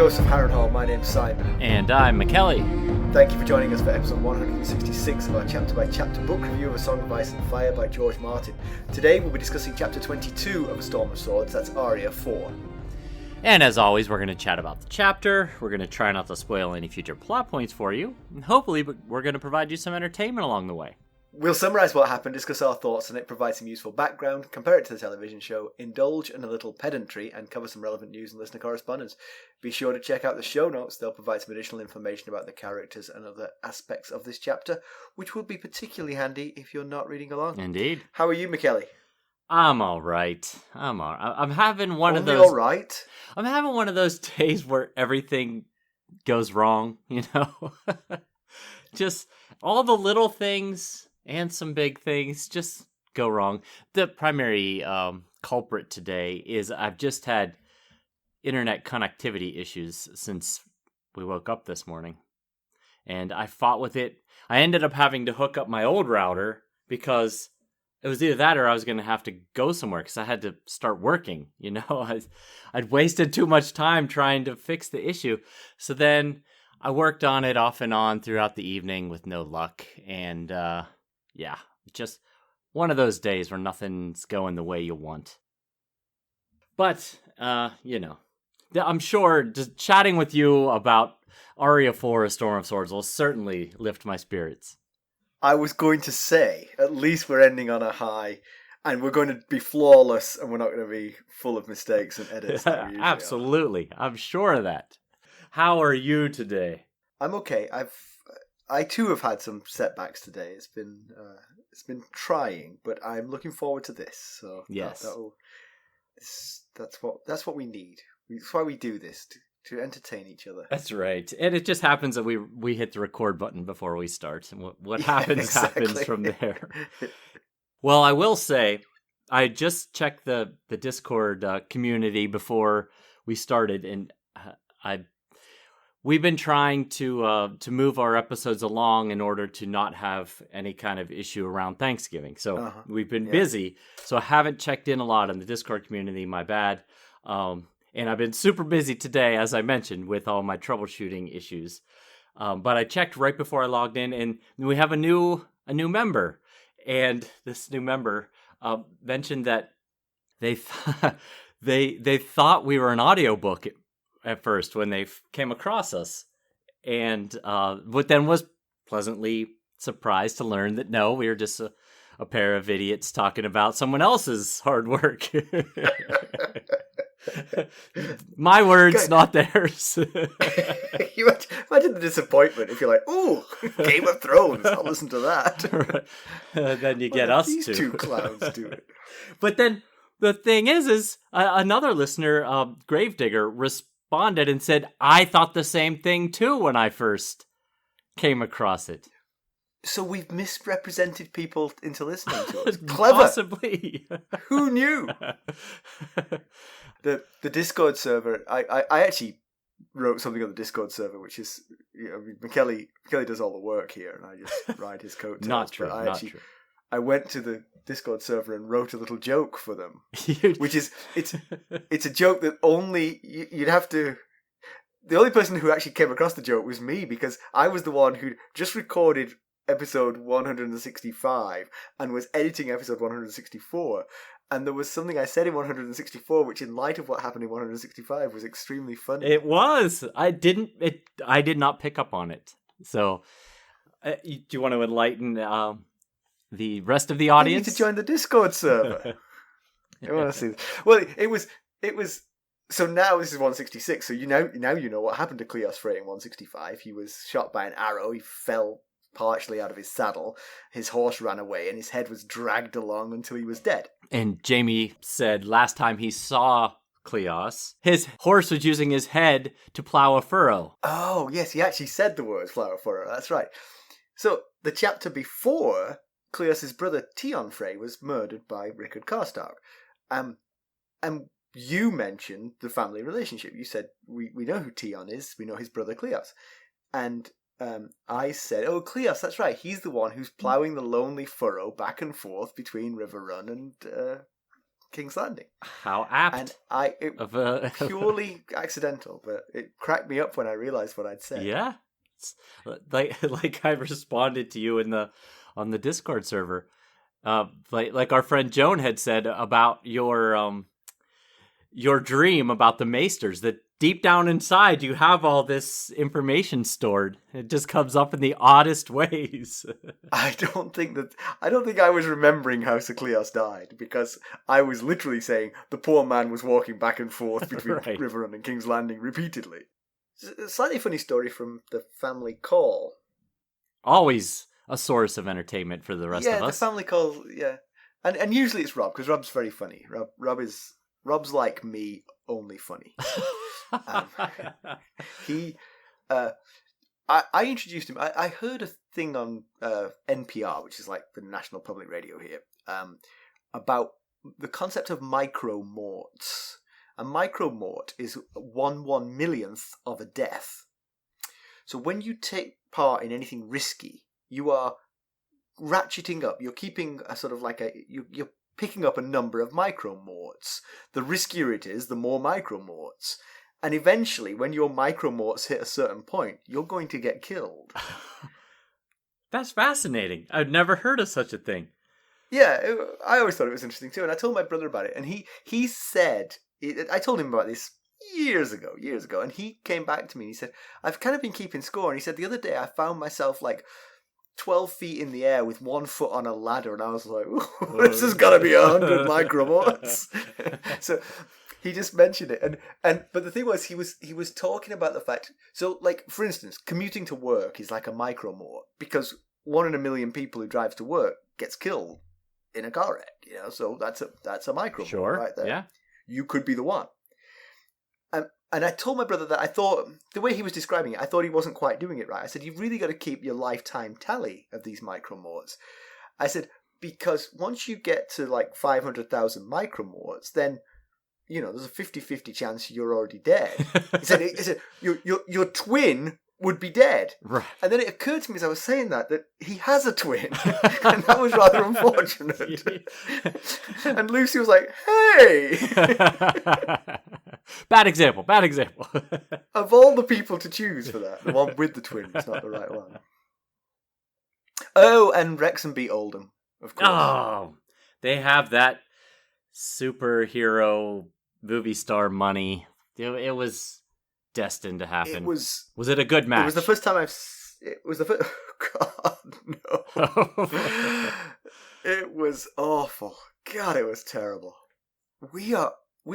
host of Acorn Hall. My name's Simon. And I'm Mackelly. Thank you for joining us for episode 166 of our chapter-by-chapter book review of A Song of Ice and Fire by George Martin. Today we'll be discussing chapter 22 of A Storm of Swords, that's Arya 4. And as always, we're going to chat about the chapter, we're going to try not to spoil any future plot points for you, and hopefully we're going to provide you some entertainment along the way. We'll summarise what happened, discuss our thoughts on it, provide some useful background, compare it to the television show, indulge in a little pedantry, and cover some relevant news and listener correspondence. Be sure to check out the show notes, they'll provide some additional information about the characters and other aspects of this chapter, which will be particularly handy if you're not reading along. Indeed. How are you, Mackelly? I'm alright. I'm having one Only of those... alright? I'm having one of those days where everything goes wrong, you know? Just all the little things and some big things just go wrong. The primary culprit today is I've just had internet connectivity issues since we woke up this morning. And I fought with it. I ended up having to hook up my old router because it was either that or I was going to have to go somewhere because I had to start working. You know, I'd wasted too much time trying to fix the issue. So then I worked on it off and on throughout the evening with no luck. And yeah, just one of those days where nothing's going the way you want. But, you know, I'm sure just chatting with you about Arya 4, A Storm of Swords will certainly lift my spirits. I was going to say, at least we're ending on a high, and we're going to be flawless, and we're not going to be full of mistakes and edits. Absolutely, I'm sure of that. How are you today? I'm okay. I too have had some setbacks today. It's been trying, but I'm looking forward to this. So yes, that's what we need. That's why we do this. To entertain each other. That's right. And it just happens that we hit the record button before we start. And what happens happens from there. Well, I will say, I just checked the Discord community before we started, and we've been trying to move our episodes along in order to not have any kind of issue around Thanksgiving. So we've been busy, so I haven't checked in a lot in the Discord community, my bad. And I've been super busy today, as I mentioned, with all my troubleshooting issues. But I checked right before I logged in, and we have a new member. And this new member mentioned that they thought we were an audiobook at first when they came across us, and but then was pleasantly surprised to learn that no, we were just a pair of idiots talking about someone else's hard work. My words, not theirs. You imagine the disappointment if you're like, "Ooh, Game of Thrones! I'll listen to that." Right. Then you get us these two. Two clowns do it. But then the thing is another listener, Gravedigger, responded and said, "I thought the same thing too when I first came across it." So we've misrepresented people into listening to us. Clever. Possibly. Who knew? The Discord server, I actually wrote something on the Discord server, which is, you know, Mackelly does all the work here, and I just ride his coattails. Not true, true. I went to the Discord server and wrote a little joke for them, which is, it's a joke that only, you'd have to, the only person who actually came across the joke was me, because I was the one who just recorded episode 165 and was editing episode 164, and there was something I said in 164 which, in light of what happened in 165, was extremely funny. It was. I did not pick up on it. So do you want to enlighten the rest of the audience? You need to join the Discord server. I want to see this. Well, it was so now this is 166, so you know what happened to Cleos Frey in 165. He was shot by an arrow. He fell partially out of his saddle, his horse ran away, and his head was dragged along until he was dead. And Jaime said last time he saw Cleos, his horse was using his head to plow a furrow. Oh, yes, he actually said the words plow a furrow, that's right. So, the chapter before, Cleos' brother Tion Frey was murdered by Rickard Karstark. And you mentioned the family relationship. You said, we know who Tion is, we know his brother Cleos. And I said, oh, Cleos, that's right. He's the one who's ploughing the lonely furrow back and forth between Riverrun and King's Landing. How apt. And it purely accidental, but it cracked me up when I realized what I'd said. Yeah. It's like I responded to you on the Discord server. Like our friend Joan had said about your dream about the Maesters, that deep down inside you have all this information stored. It just comes up in the oddest ways. I don't think I was remembering how Sir Cleos died, because I was literally saying the poor man was walking back and forth between Right. Riverrun and King's Landing repeatedly. A slightly funny story from the family call. Always a source of entertainment for the rest of us. Yeah, the family call, yeah. And usually it's Rob, because Rob's very funny. Rob's like me, only funny. I introduced him. I heard a thing on NPR, which is like the national public radio here, about the concept of micromorts. A micromort is 1/1,000,000th of a death. So when you take part in anything risky, you are ratcheting up. You're keeping a sort of like you're picking up a number of micromorts. The riskier it is, the more micromorts. And eventually, when your micromorts hit a certain point, you're going to get killed. That's fascinating. I've never heard of such a thing. Yeah, I always thought it was interesting too. And I told my brother about it. And he said, I told him about this years ago. And he came back to me and he said, I've kind of been keeping score. And he said, the other day I found myself like 12 feet in the air with 1 foot on a ladder, and I was like, this has got to be 100 micromorts. So he just mentioned it, but the thing was, he was talking about the fact. So, like, for instance, commuting to work is like a micromort, because 1 in a million people who drives to work gets killed in a car wreck. So that's a micromort right there. Yeah, you could be the one. And I told my brother that I thought, the way he was describing it, I thought he wasn't quite doing it right. I said, you've really got to keep your lifetime tally of these micromorts. I said, because once you get to like 500,000 micromorts, then, there's a 50-50 chance you're already dead. He said your twin would be dead. Right. And then it occurred to me as I was saying that he has a twin. And that was rather unfortunate. And Lucy was like, hey! Bad example. Of all the people to choose for that, the one with the twin is not the right one. Oh, and Wrexham beat Oldham, of course. Oh, they have that superhero movie star money. It was destined to happen. Was it a good match? It was the first time it was the first... God, no. It was awful. God, it was terrible. We are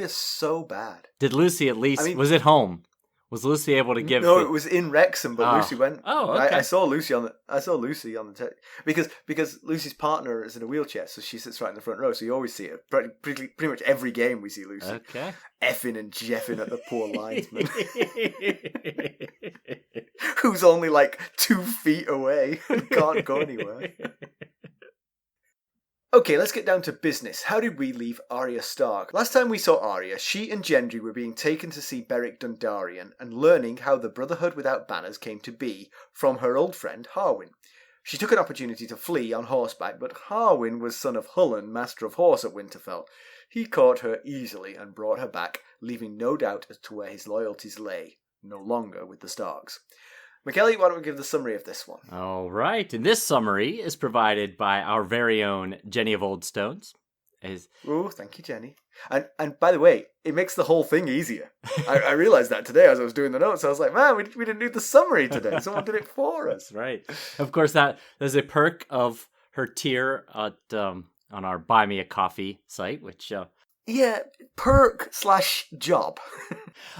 so bad. Did Lucy at least... was it home? Was Lucy able to give... No, it was in Wrexham, but Lucy went... Oh, okay. I saw Lucy on the... Because Lucy's partner is in a wheelchair, so she sits right in the front row, so you always see her. Pretty much every game we see Lucy. Okay. Effing and jeffing at the poor linesman. Who's only like 2 feet away and can't go anywhere. Okay, let's get down to business. How did we leave Arya Stark? Last time we saw Arya, she and Gendry were being taken to see Beric Dondarrion and learning how the Brotherhood Without Banners came to be from her old friend Harwyn. She took an opportunity to flee on horseback, but Harwyn was son of Hullen, Master of Horse at Winterfell. He caught her easily and brought her back, leaving no doubt as to where his loyalties lay, no longer with the Starks. Mackelly, why don't we give the summary of this one? All right, and this summary is provided by our very own Jenny of Oldstones. Oh, thank you, Jenny. And by the way, it makes the whole thing easier. I realised that today as I was doing the notes. I was like, man, we didn't do the summary today. Someone did it for us. Right. Of course, there's a perk of her tier at on our Buy Me a Coffee site, which... Yeah, perk/job.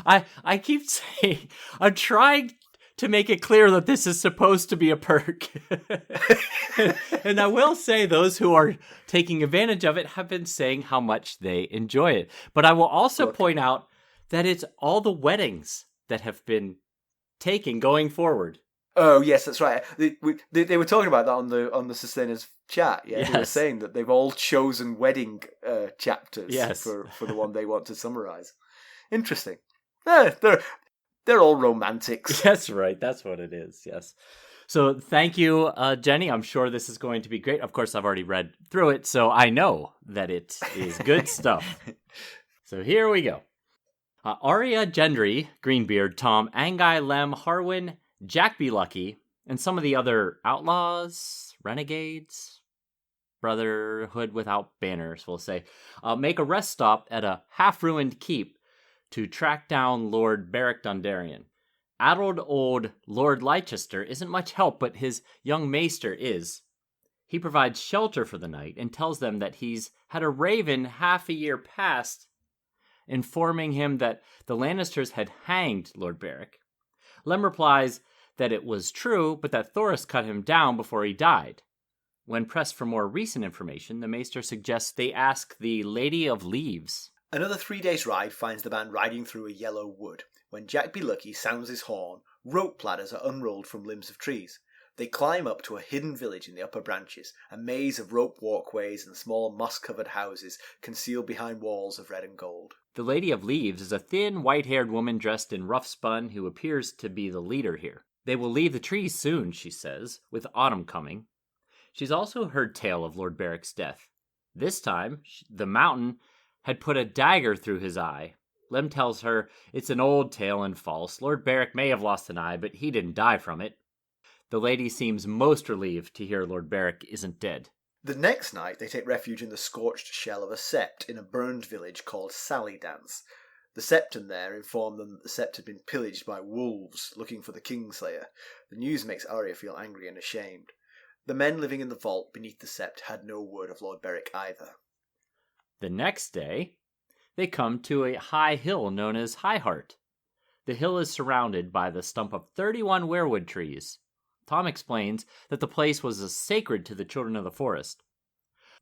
I keep saying, I'm trying to make it clear that this is supposed to be a perk. And I will say those who are taking advantage of it have been saying how much they enjoy it. But I will also point out that it's all the weddings that have been taken going forward. Oh, yes, that's right. They were talking about that on the Sustainers chat. Yeah, yes. They were saying that they've all chosen wedding chapters for the one they want to summarize. Interesting. They're all romantics. That's right. That's what it is. Yes. So thank you, Jenny. I'm sure this is going to be great. Of course, I've already read through it, so I know that it is good stuff. So here we go. Arya, Gendry, Greenbeard, Tom, Angai, Lem, Harwin, Jack Be Lucky, and some of the other outlaws, renegades, Brotherhood Without Banners, we'll say, make a rest stop at a half-ruined keep to track down Lord Beric Dondarrion. Addled old Lord Leicester isn't much help, but his young maester is. He provides shelter for the night and tells them that he's had a raven half a year past, informing him that the Lannisters had hanged Lord Beric. Lem replies that it was true, but that Thoros cut him down before he died. When pressed for more recent information, the maester suggests they ask the Lady of Leaves. Another 3 days' ride finds the band riding through a yellow wood. When Jack Be Lucky sounds his horn, rope ladders are unrolled from limbs of trees. They climb up to a hidden village in the upper branches, a maze of rope walkways and small moss-covered houses concealed behind walls of red and gold. The Lady of Leaves is a thin, white-haired woman dressed in rough spun who appears to be the leader here. They will leave the trees soon, she says, with autumn coming. She's also heard tale of Lord Beric's death. This time, the mountain had put a dagger through his eye. Lem tells her it's an old tale and false. Lord Beric may have lost an eye, but he didn't die from it. The lady seems most relieved to hear Lord Beric isn't dead. The next night, they take refuge in the scorched shell of a sept in a burned village called Sally Dance. The septon there inform them that the sept had been pillaged by wolves looking for the Kingslayer. The news makes Arya feel angry and ashamed. The men living in the vault beneath the sept had no word of Lord Beric either. The next day, they come to a high hill known as High Heart. The hill is surrounded by the stump of 31 weirwood trees. Tom explains that the place was sacred to the children of the forest.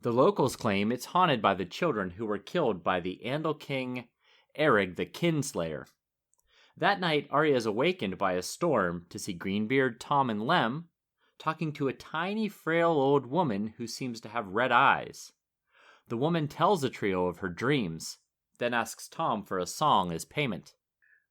The locals claim it's haunted by the children who were killed by the Andal King Erig the Kingslayer. That night, Arya is awakened by a storm to see Greenbeard, Tom, and Lem talking to a tiny, frail old woman who seems to have red eyes. The woman tells the trio of her dreams, then asks Tom for a song as payment.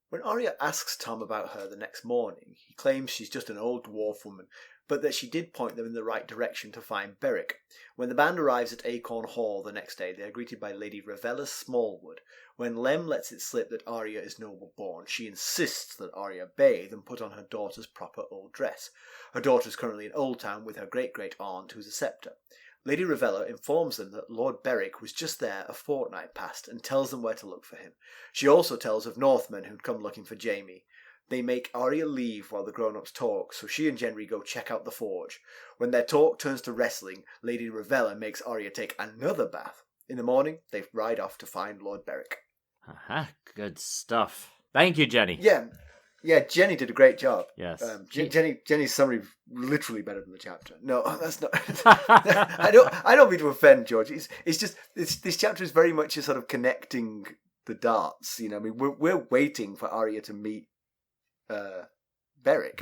When Arya asks Tom about her the next morning, he claims she's just an old dwarf woman, but that she did point them in the right direction to find Beric. When the band arrives at Acorn Hall the next day, they are greeted by Lady Smallwood. When Lem lets it slip that Arya is noble-born, she insists that Arya bathe and put on her daughter's proper old dress. Her daughter is currently in Old Town with her great-great-aunt, who's a scepter. Lady Ravella informs them that Lord Beric was just there a fortnight past and tells them where to look for him. She also tells of Northmen who'd come looking for Jaime. They make Arya leave while the grown-ups talk, so she and Gendry go check out the forge. When their talk turns to wrestling, Lady Ravella makes Arya take another bath. In the morning, they ride off to find Lord Beric. Good stuff. Thank you, Jenny. Yeah, Jenny did a great job. Yes. Jenny's summary literally better than the chapter. No, that's not. I don't mean to offend George. It's just this chapter is very much a sort of connecting the dots. You know, I mean, we're waiting for Arya to meet Beric,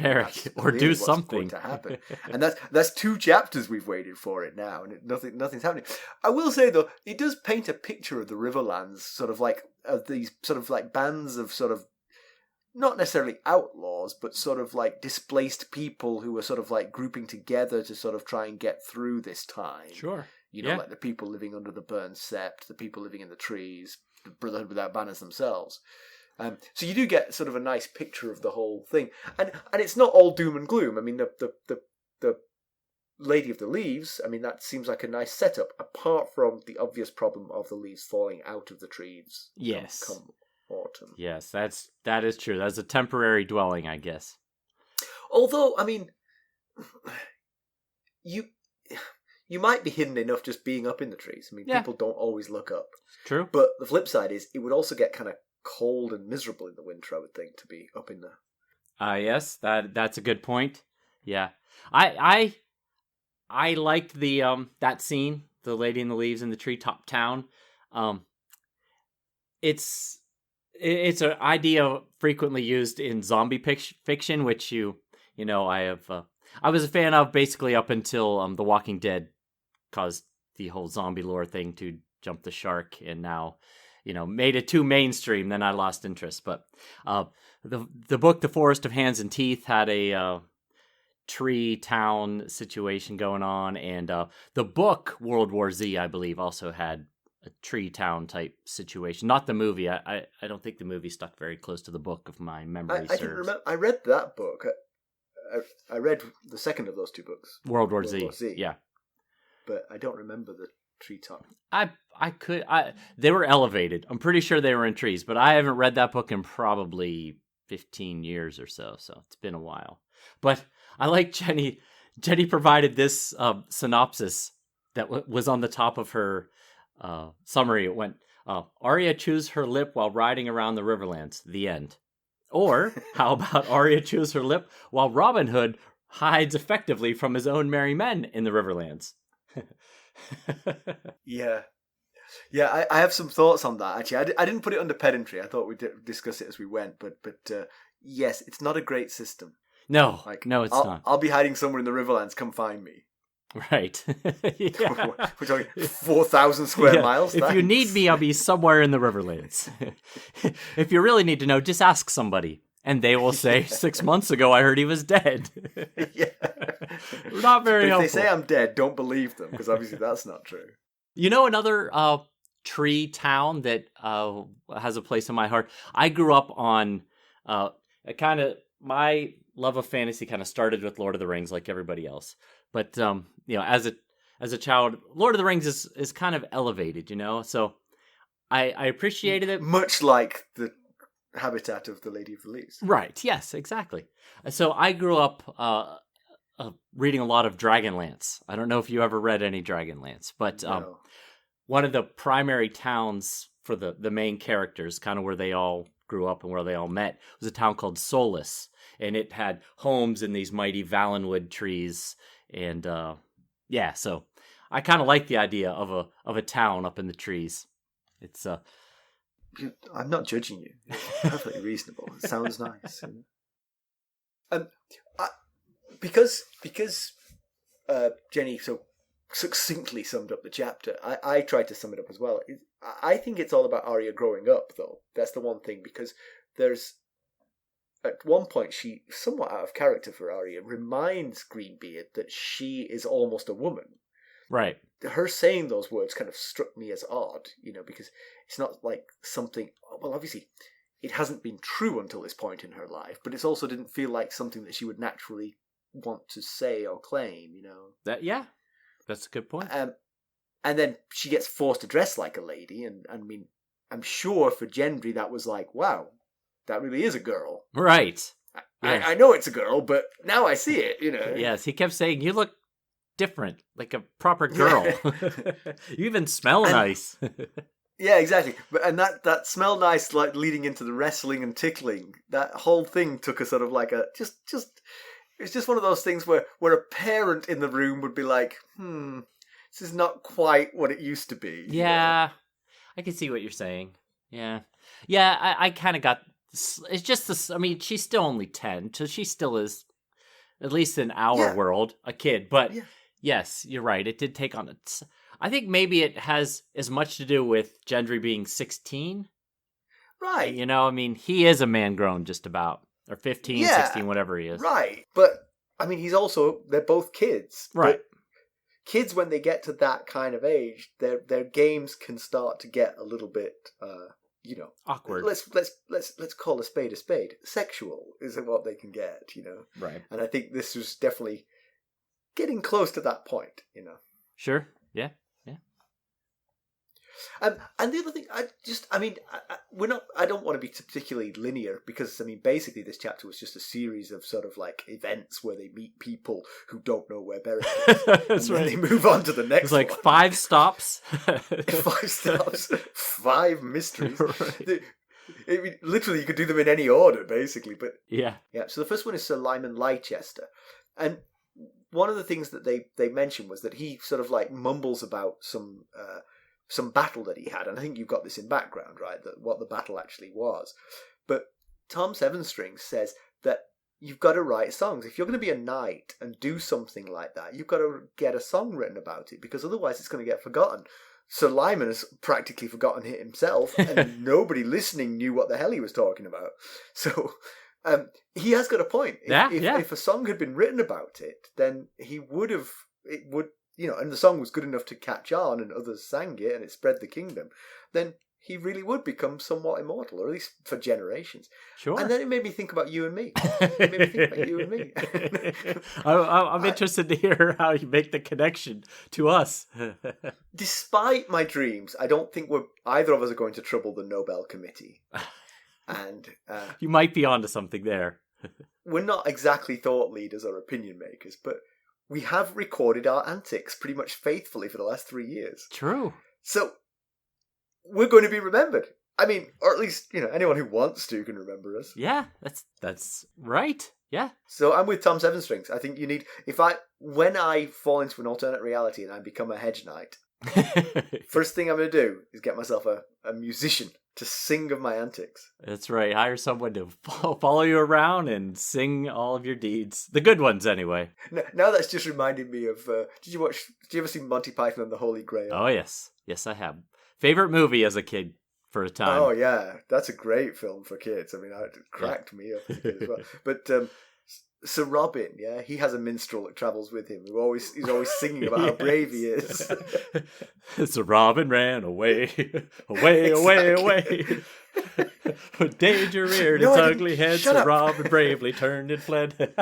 or do something going to happen, and that's 2 chapters we've waited for it now, and nothing's happening. I will say though, it does paint a picture of the Riverlands, sort of like of these sort of like bands of sort of not necessarily outlaws, but sort of like displaced people who are sort of like grouping together to sort of try and get through this time. Sure. You know, like the people living under the burned sept, the people living in the trees, the Brotherhood Without Banners themselves. So you do get sort of a nice picture of the whole thing, and it's not all doom and gloom. I mean, the Lady of the Leaves. I mean, that seems like a nice setup, apart from the obvious problem of the leaves falling out of the trees. Yes. Come autumn. Yes, that is true. That's a temporary dwelling, I guess. Although, I mean, you might be hidden enough just being up in the trees. I mean, people don't always look up. True. But the flip side is, it would also get kind of cold and miserable in the winter, I would think, to be up in the... Yes, that's a good point. Yeah. I liked the that scene, the Lady in the Leaves in the treetop town. It's an idea frequently used in zombie fiction, which you know I was a fan of basically up until The Walking Dead caused the whole zombie lore thing to jump the shark, and now made it too mainstream. Then I lost interest. But the book The Forest of Hands and Teeth had a tree town situation going on, and the book World War Z, I believe, also had a tree town type situation. Not the movie. I don't think the movie stuck very close to the book, if my memory serves. I didn't remember. I read that book. I read the second of those two books, World War Z. Yeah, but I don't remember the treetop. They were elevated. I'm pretty sure they were in trees, but I haven't read that book in probably 15 years or so it's been a while. But I like Jenny provided this synopsis that was on the top of her summary. It went, Arya chews her lip while riding around the Riverlands, the end. Or how about Arya chews her lip while Robin Hood hides effectively from his own merry men in the Riverlands? Yeah, I have some thoughts on that, actually. I didn't put it under pedantry. I thought we'd discuss it as we went, but yes, it's not a great system. No, no, it's not. I'll be hiding somewhere in the Riverlands. Come find me. Right. We're talking 4,000 square miles. If you need me, I'll be somewhere in the Riverlands. If you really need to know, just ask somebody. And they will say, 6 months ago, I heard he was dead. Yeah. Not very helpful. If they say I'm dead, don't believe them, because obviously that's not true. You know another tree town that has a place in my heart? I grew up on my love of fantasy kind of started with Lord of the Rings, like everybody else. But as a child, Lord of the Rings is kind of elevated, so I appreciated it. Much like the habitat of the Lady of the Leaves. Right, yes, exactly. So I grew up reading a lot of Dragonlance. I don't know if you ever read any Dragonlance, but no. One of the primary towns for the main characters, kind of where they all grew up and where they all met, was a town called Solus. And it had homes in these mighty Valenwood trees. And so I kind of like the idea of a town up in the trees. It's I'm not judging you. It's perfectly reasonable. It sounds nice. Because Jenny so succinctly summed up the chapter, I tried to sum it up as well. I think it's all about Arya growing up, though. That's the one thing, because there's at one point she, somewhat out of character for Arya, reminds Greenbeard that she is almost a woman. Right. Her saying those words kind of struck me as odd, because it's not like something. Well, obviously, it hasn't been true until this point in her life, but it also didn't feel like something that she would naturally want to say or claim. That's a good point. And then she gets forced to dress like a lady, and I mean, I'm sure for Gendry that was like, wow, that really is a girl. Right. I know it's a girl, but now I see it, Yes, he kept saying, you look different, like a proper girl. Yeah. You even smell nice. Yeah, exactly. And that smell nice, like leading into the wrestling and tickling, that whole thing took a sort of like it's just one of those things where a parent in the room would be like, this is not quite what it used to be. Yeah, I can see what you're saying. Yeah. Yeah, I kind of got, it's just this, I mean, she's still only 10, so she still is, at least in our world, a kid. But yes, you're right, it did take on it. I think maybe it has as much to do with Gendry being 16. Right. I mean, he is a man grown just about. Or 15, 16, whatever he is. Right. But, I mean, they're both kids. Right. But kids, when they get to that kind of age, their games can start to get a little bit, awkward. Let's call a spade. Sexual is what they can get, Right. And I think this was definitely getting close to that point, Sure. Yeah. And the other thing, I don't want to be particularly linear, because, I mean, basically this chapter was just a series of sort of like events where they meet people who don't know where Beric is. That's right. They move on to the next It's like one. 5 stops. 5 stops, 5 mysteries. Right. Literally, you could do them in any order, basically. But yeah. So the first one is Sir Lyman Leicester. And one of the things that they mentioned was that he sort of like mumbles about some battle that he had, and I think you've got this in background, right? That what the battle actually was. But Tom Sevenstrings says that you've got to write songs. If you're going to be a knight and do something like that, you've got to get a song written about it, because otherwise it's going to get forgotten. Sir Lyman has practically forgotten it himself, and nobody listening knew what the hell he was talking about. So He has got a point. If a song had been written about it, then he would have. It would, and the song was good enough to catch on, and others sang it, and it spread the kingdom. Then he really would become somewhat immortal, or at least for generations. Sure. And then it made me think about you and me. It made me think about you and me. I'm interested to hear how you make the connection to us. Despite my dreams, I don't think either of us are going to trouble the Nobel Committee. And you might be onto something there. We're not exactly thought leaders or opinion makers, but we have recorded our antics pretty much faithfully for the last 3 years. True. So we're going to be remembered. I mean, or at least, anyone who wants to can remember us. Yeah, that's right. Yeah. So I'm with Tom Sevenstrings. I think you need, when I fall into an alternate reality and I become a hedge knight, first thing I'm going to do is get myself a musician to sing of my antics. That's right. Hire someone to follow you around and sing all of your deeds. The good ones, anyway. Now that's just reminding me of, did you ever see Monty Python and the Holy Grail? Oh, yes. Yes, I have. Favorite movie as a kid for a time. Oh, yeah. That's a great film for kids. I mean, it cracked me up as a kid as well. But Sir Robin, yeah, he has a minstrel that travels with him. He's always singing about how brave he is. Sir Robin ran away, away, away, away. With danger reared its ugly head, Sir Robin bravely turned and fled.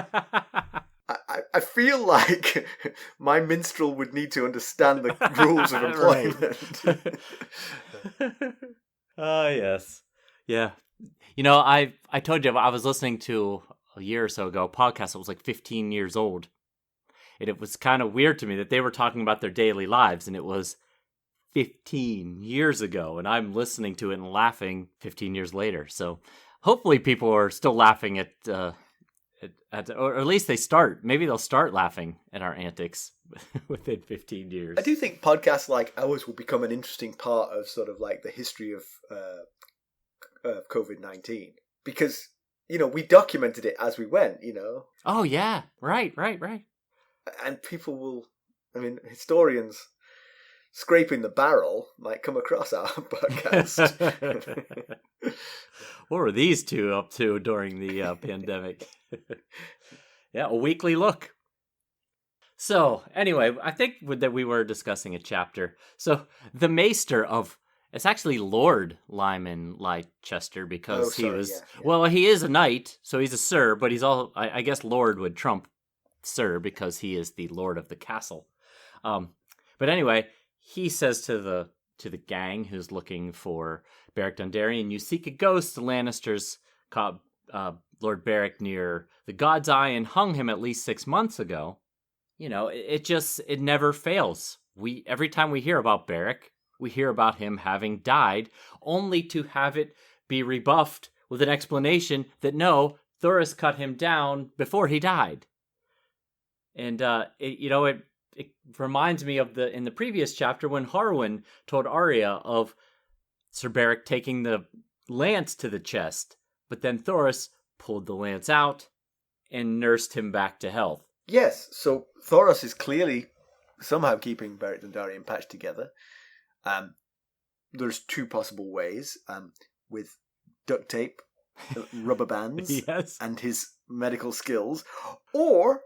I feel like my minstrel would need to understand the rules of employment. Yes. Yeah. I told you I was listening to a year or so ago a podcast that was like 15 years old. And it was kind of weird to me that they were talking about their daily lives, and it was 15 years ago. And I'm listening to it and laughing 15 years later. So hopefully people are still laughing at or at least maybe they'll start laughing at our antics within 15 years. I do think podcasts like ours will become an interesting part of sort of like the history of COVID-19, because, we documented it as we went, Oh, yeah. Right. And people historians scraping the barrel might come across our podcast. What were these two up to during the pandemic? Yeah, a weekly look. So, anyway, I think that we were discussing a chapter. So, the Maester it's actually Lord Lyman Leicester, because he is a knight, so he's a sir, but he's all, I guess Lord would trump sir because he is the Lord of the castle. But anyway, he says to the gang who's looking for Beric Dondarrion, you seek a ghost. The Lannisters caught Lord Beric near the God's Eye and hung him at least 6 months ago. It never fails. Every time we hear about Beric, we hear about him having died, only to have it be rebuffed with an explanation that no, Thoros cut him down before he died. And it reminds me of in the previous chapter when Harwin told Arya of Sir Beric taking the lance to the chest, but then Thoros pulled the lance out and nursed him back to health. Yes, so Thoros is clearly somehow keeping Beric Dondarrion patched together. There's two possible ways, with duct tape, rubber bands, yes, and his medical skills, or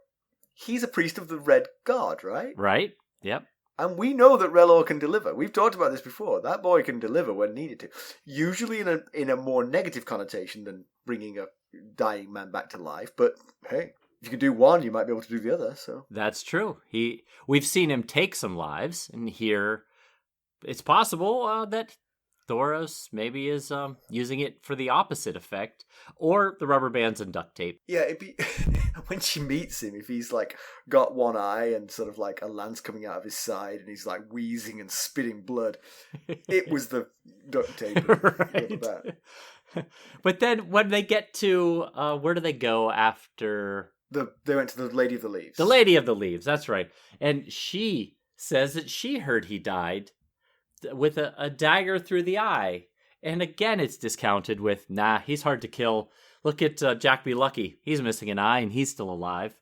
he's a priest of the Red God, right? Right, yep. And we know that Relor can deliver. We've talked about this before. That boy can deliver when needed to. Usually in a more negative connotation than bringing a dying man back to life. But hey, if you can do one, you might be able to do the other. So that's true. We've seen him take some lives, and here it's possible that Thoros maybe is using it for the opposite effect, or the rubber bands and duct tape. Yeah, it'd be when she meets him, if he's like got one eye and sort of like a lance coming out of his side, and he's like wheezing and spitting blood, it was the duct tape. Right. But then when they get to where do they go after? They went to the Lady of the Leaves. The Lady of the Leaves, that's right. And she says that she heard he died with a dagger through the eye. And again, it's discounted with, nah, he's hard to kill. Look at Jack B. Lucky. He's missing an eye and he's still alive.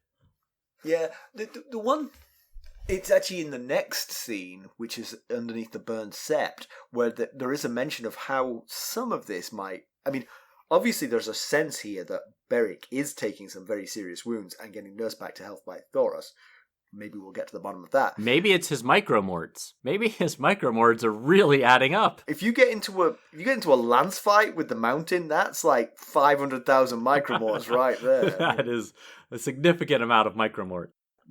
Yeah, the one, it's actually in the next scene, which is underneath the burned sept, where there is a mention of how some of this might, obviously there's a sense here that Beric is taking some very serious wounds and getting nursed back to health by Thoros. Maybe we'll get to the bottom of that. Maybe it's his micromorts. Maybe his micromorts are really adding up. If you get into a lance fight with the mountain, that's like 500,000 micromorts right there. That is a significant amount of micromort.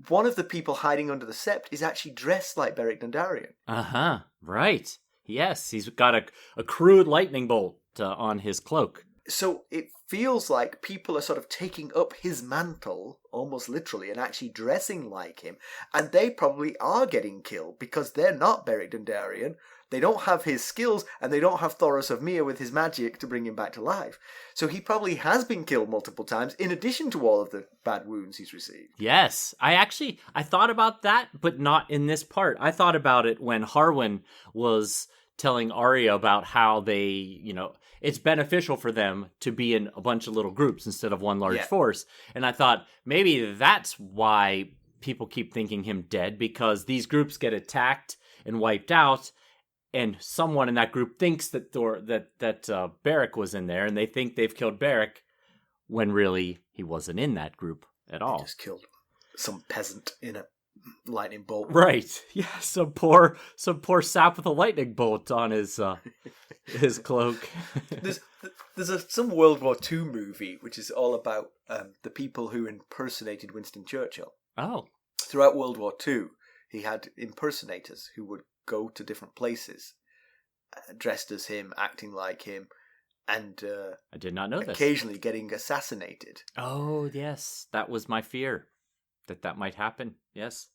One of the people hiding under the sept is actually dressed like Beric Dondarrion. Uh-huh, right. Yes, he's got a crude lightning bolt on his cloak. So it feels like people are sort of taking up his mantle, almost literally, and actually dressing like him. And they probably are getting killed because they're not Beric Dondarrion. They don't have his skills, and they don't have Thoros of Myr with his magic to bring him back to life. So he probably has been killed multiple times, in addition to all of the bad wounds he's received. Yes, I thought about that, but not in this part. I thought about it when Harwin was telling Arya about how they, it's beneficial for them to be in a bunch of little groups instead of one large force. And I thought maybe that's why people keep thinking him dead, because these groups get attacked and wiped out, and someone in that group thinks that Beric was in there, and they think they've killed Beric, when really he wasn't in that group at all. He just killed some peasant in a lightning bolt. Right. Yeah, some poor sap with a lightning bolt on his cloak. There's some World War II movie which is all about the people who impersonated Winston Churchill. Oh. Throughout World War II, he had impersonators who would go to different places, dressed as him, acting like him, and I did not know this. Occasionally getting assassinated. Oh, yes. That was my fear, that might happen. Yes.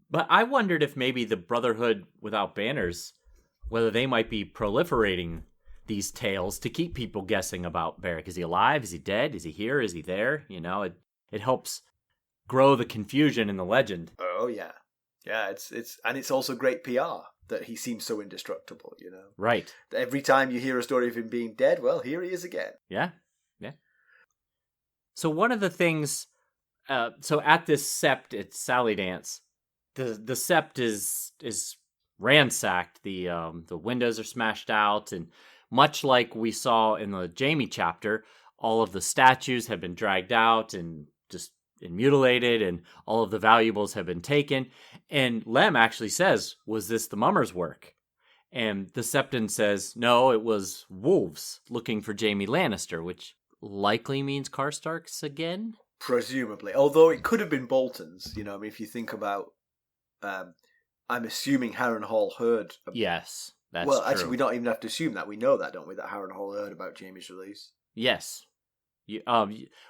But I wondered if maybe the Brotherhood Without Banners, whether they might be proliferating these tales to keep people guessing about Beric. Is he alive? Is he dead? Is he here? Is he there? It helps grow the confusion in the legend. Oh, yeah. Yeah, it's also great PR that he seems so indestructible, Right. Every time you hear a story of him being dead, well, here he is again. Yeah, yeah. So one of the things, so at this sept, it's Sally Dance, the sept is ransacked. The windows are smashed out, and much like we saw in the Jaime chapter, all of the statues have been dragged out and mutilated, and all of the valuables have been taken. And Lem actually says, was this the mummer's work? And the Septon says, no, it was wolves looking for Jaime Lannister, which likely means Karstarks again? Presumably. Although it could have been Bolton's, if you think about, I'm assuming Harren Hall heard. Yes, that's true. Well, actually, we don't even have to assume that. We know that, don't we? That Harren Hall heard about Jaime's release. Yes.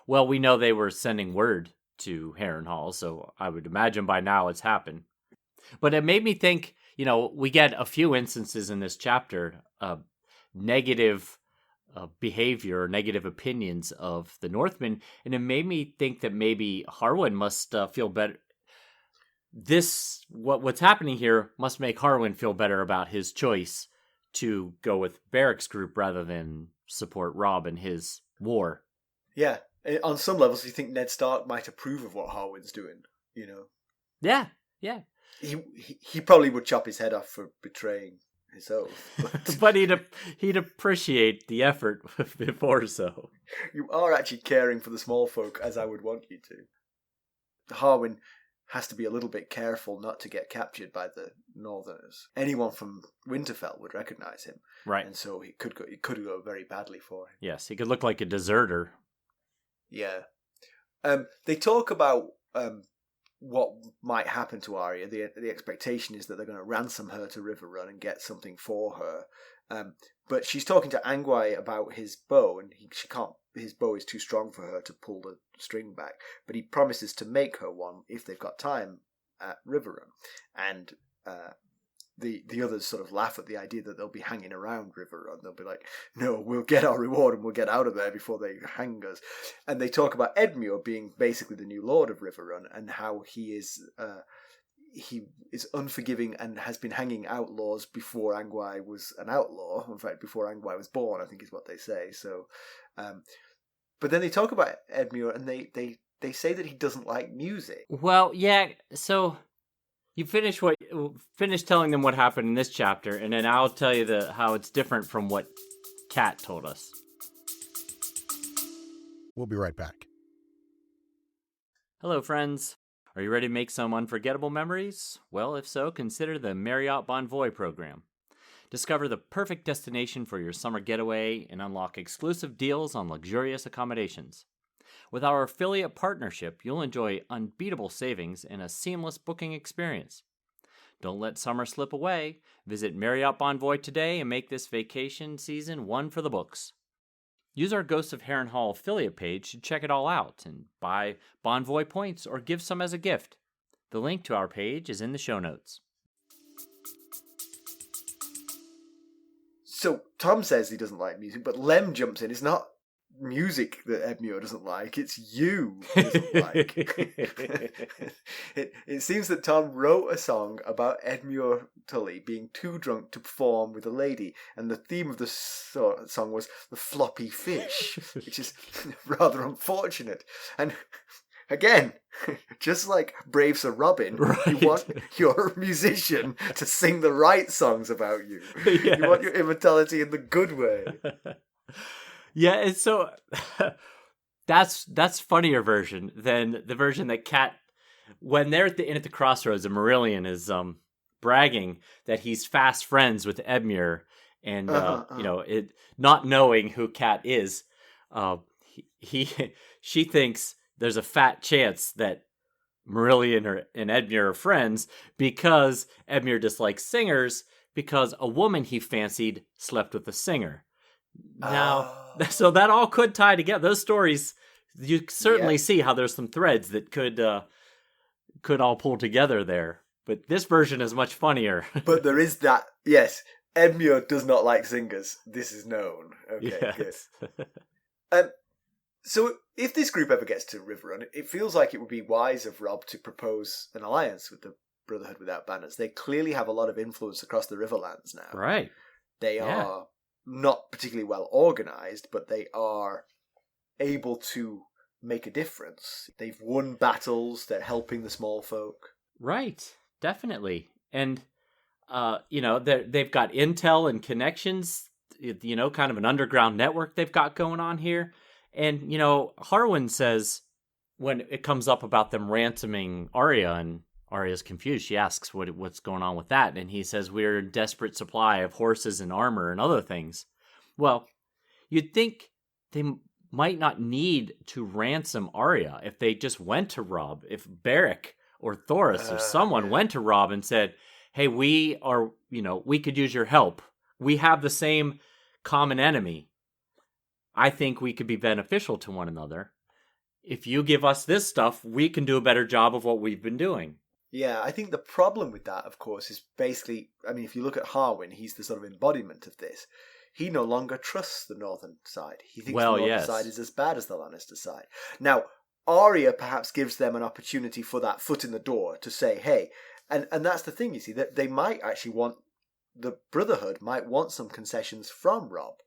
Well, we know they were sending word to Harren Hall, so I would imagine by now it's happened. But it made me think, we get a few instances in this chapter of negative behavior, negative opinions of the Northmen, and it made me think that maybe Harwin must feel better. What's happening here must make Harwin feel better about his choice to go with Beric's group rather than support Robb in his war. Yeah. On some levels, you think Ned Stark might approve of what Harwin's doing, Yeah. He probably would chop his head off for betraying his oath. But he'd appreciate the effort before so. You are actually caring for the small folk, as I would want you to. Harwin has to be a little bit careful not to get captured by the Northerners. Anyone from Winterfell would recognize him. Right. And so it could go very badly for him. Yes, he could look like a deserter. Yeah. They talk about what might happen to Arya. The expectation is that they're going to ransom her to Riverrun and get something for her. But she's talking to Angwai about his bow, and she can't. His bow is too strong for her to pull the string back. But he promises to make her one if they've got time at Riverrun. And the others sort of laugh at the idea that they'll be hanging around Riverrun. They'll be like, no, we'll get our reward and we'll get out of there before they hang us. And they talk about Edmure being basically the new lord of Riverrun, and how he is unforgiving and has been hanging outlaws before Angwai was an outlaw. In fact, before Angwai was born, I think is what they say. So, but then they talk about Edmure, and they say that he doesn't like music. Well, yeah, so you finish telling them what happened in this chapter, and then I'll tell you how it's different from what Kat told us. We'll be right back. Hello, friends. Are you ready to make some unforgettable memories? Well, if so, consider the Marriott Bonvoy program. Discover the perfect destination for your summer getaway and unlock exclusive deals on luxurious accommodations. With our affiliate partnership, you'll enjoy unbeatable savings and a seamless booking experience. Don't let summer slip away. Visit Marriott Bonvoy today and make this vacation season one for the books. Use our Ghosts of Harrenhal affiliate page to check it all out and buy Bonvoy points or give some as a gift. The link to our page is in the show notes. So Tom says he doesn't like music, but Lem jumps in. It's not music that Edmure doesn't like, it's you he doesn't like. It seems that Tom wrote a song about Edmure Tully being too drunk to perform with a lady, and the theme of the song was the floppy fish, which is rather unfortunate. And again, just like Brave Sir Robin, right. You want your musician to sing the right songs about you. Yes. You want your immortality in the good way. Yeah, and so that's funnier version than the version that Cat, when they're at the crossroads and Marillion is bragging that he's fast friends with Edmure, and not knowing who Cat is, she thinks there's a fat chance that Marillion and Edmure are friends because Edmure dislikes singers because a woman he fancied slept with a singer. Now, so that all could tie together. Those stories, you certainly see how there's some threads that could all pull together there. But this version is much funnier. But there is that, yes, Edmure does not like singers. This is known. Okay, yes. Good. So if this group ever gets to Riverrun, it feels like it would be wise of Robb to propose an alliance with the Brotherhood Without Banners. They clearly have a lot of influence across the Riverlands now. Right. They are not particularly well organized, but they are able to make a difference. They've won battles. They're helping the small folk. Right. Definitely. And, they've got intel and connections, kind of an underground network they've got going on here. And, Harwin says when it comes up about them ransoming Arya, and Arya's confused. She asks what's going on with that. And he says, we're in desperate supply of horses and armor and other things. Well, you'd think they might not need to ransom Arya if they just went to Robb. If Beric or Thoros or someone went to Robb and said, hey, we could use your help. We have the same common enemy. I think we could be beneficial to one another. If you give us this stuff, we can do a better job of what we've been doing. Yeah, I think the problem with that, of course, is basically, if you look at Harwin, he's the sort of embodiment of this. He no longer trusts the northern side. He thinks the northern side is as bad as the Lannister side. Now, Arya perhaps gives them an opportunity for that foot in the door to say, hey, and that's the thing, you see, that they might actually want, the Brotherhood might want some concessions from Robb.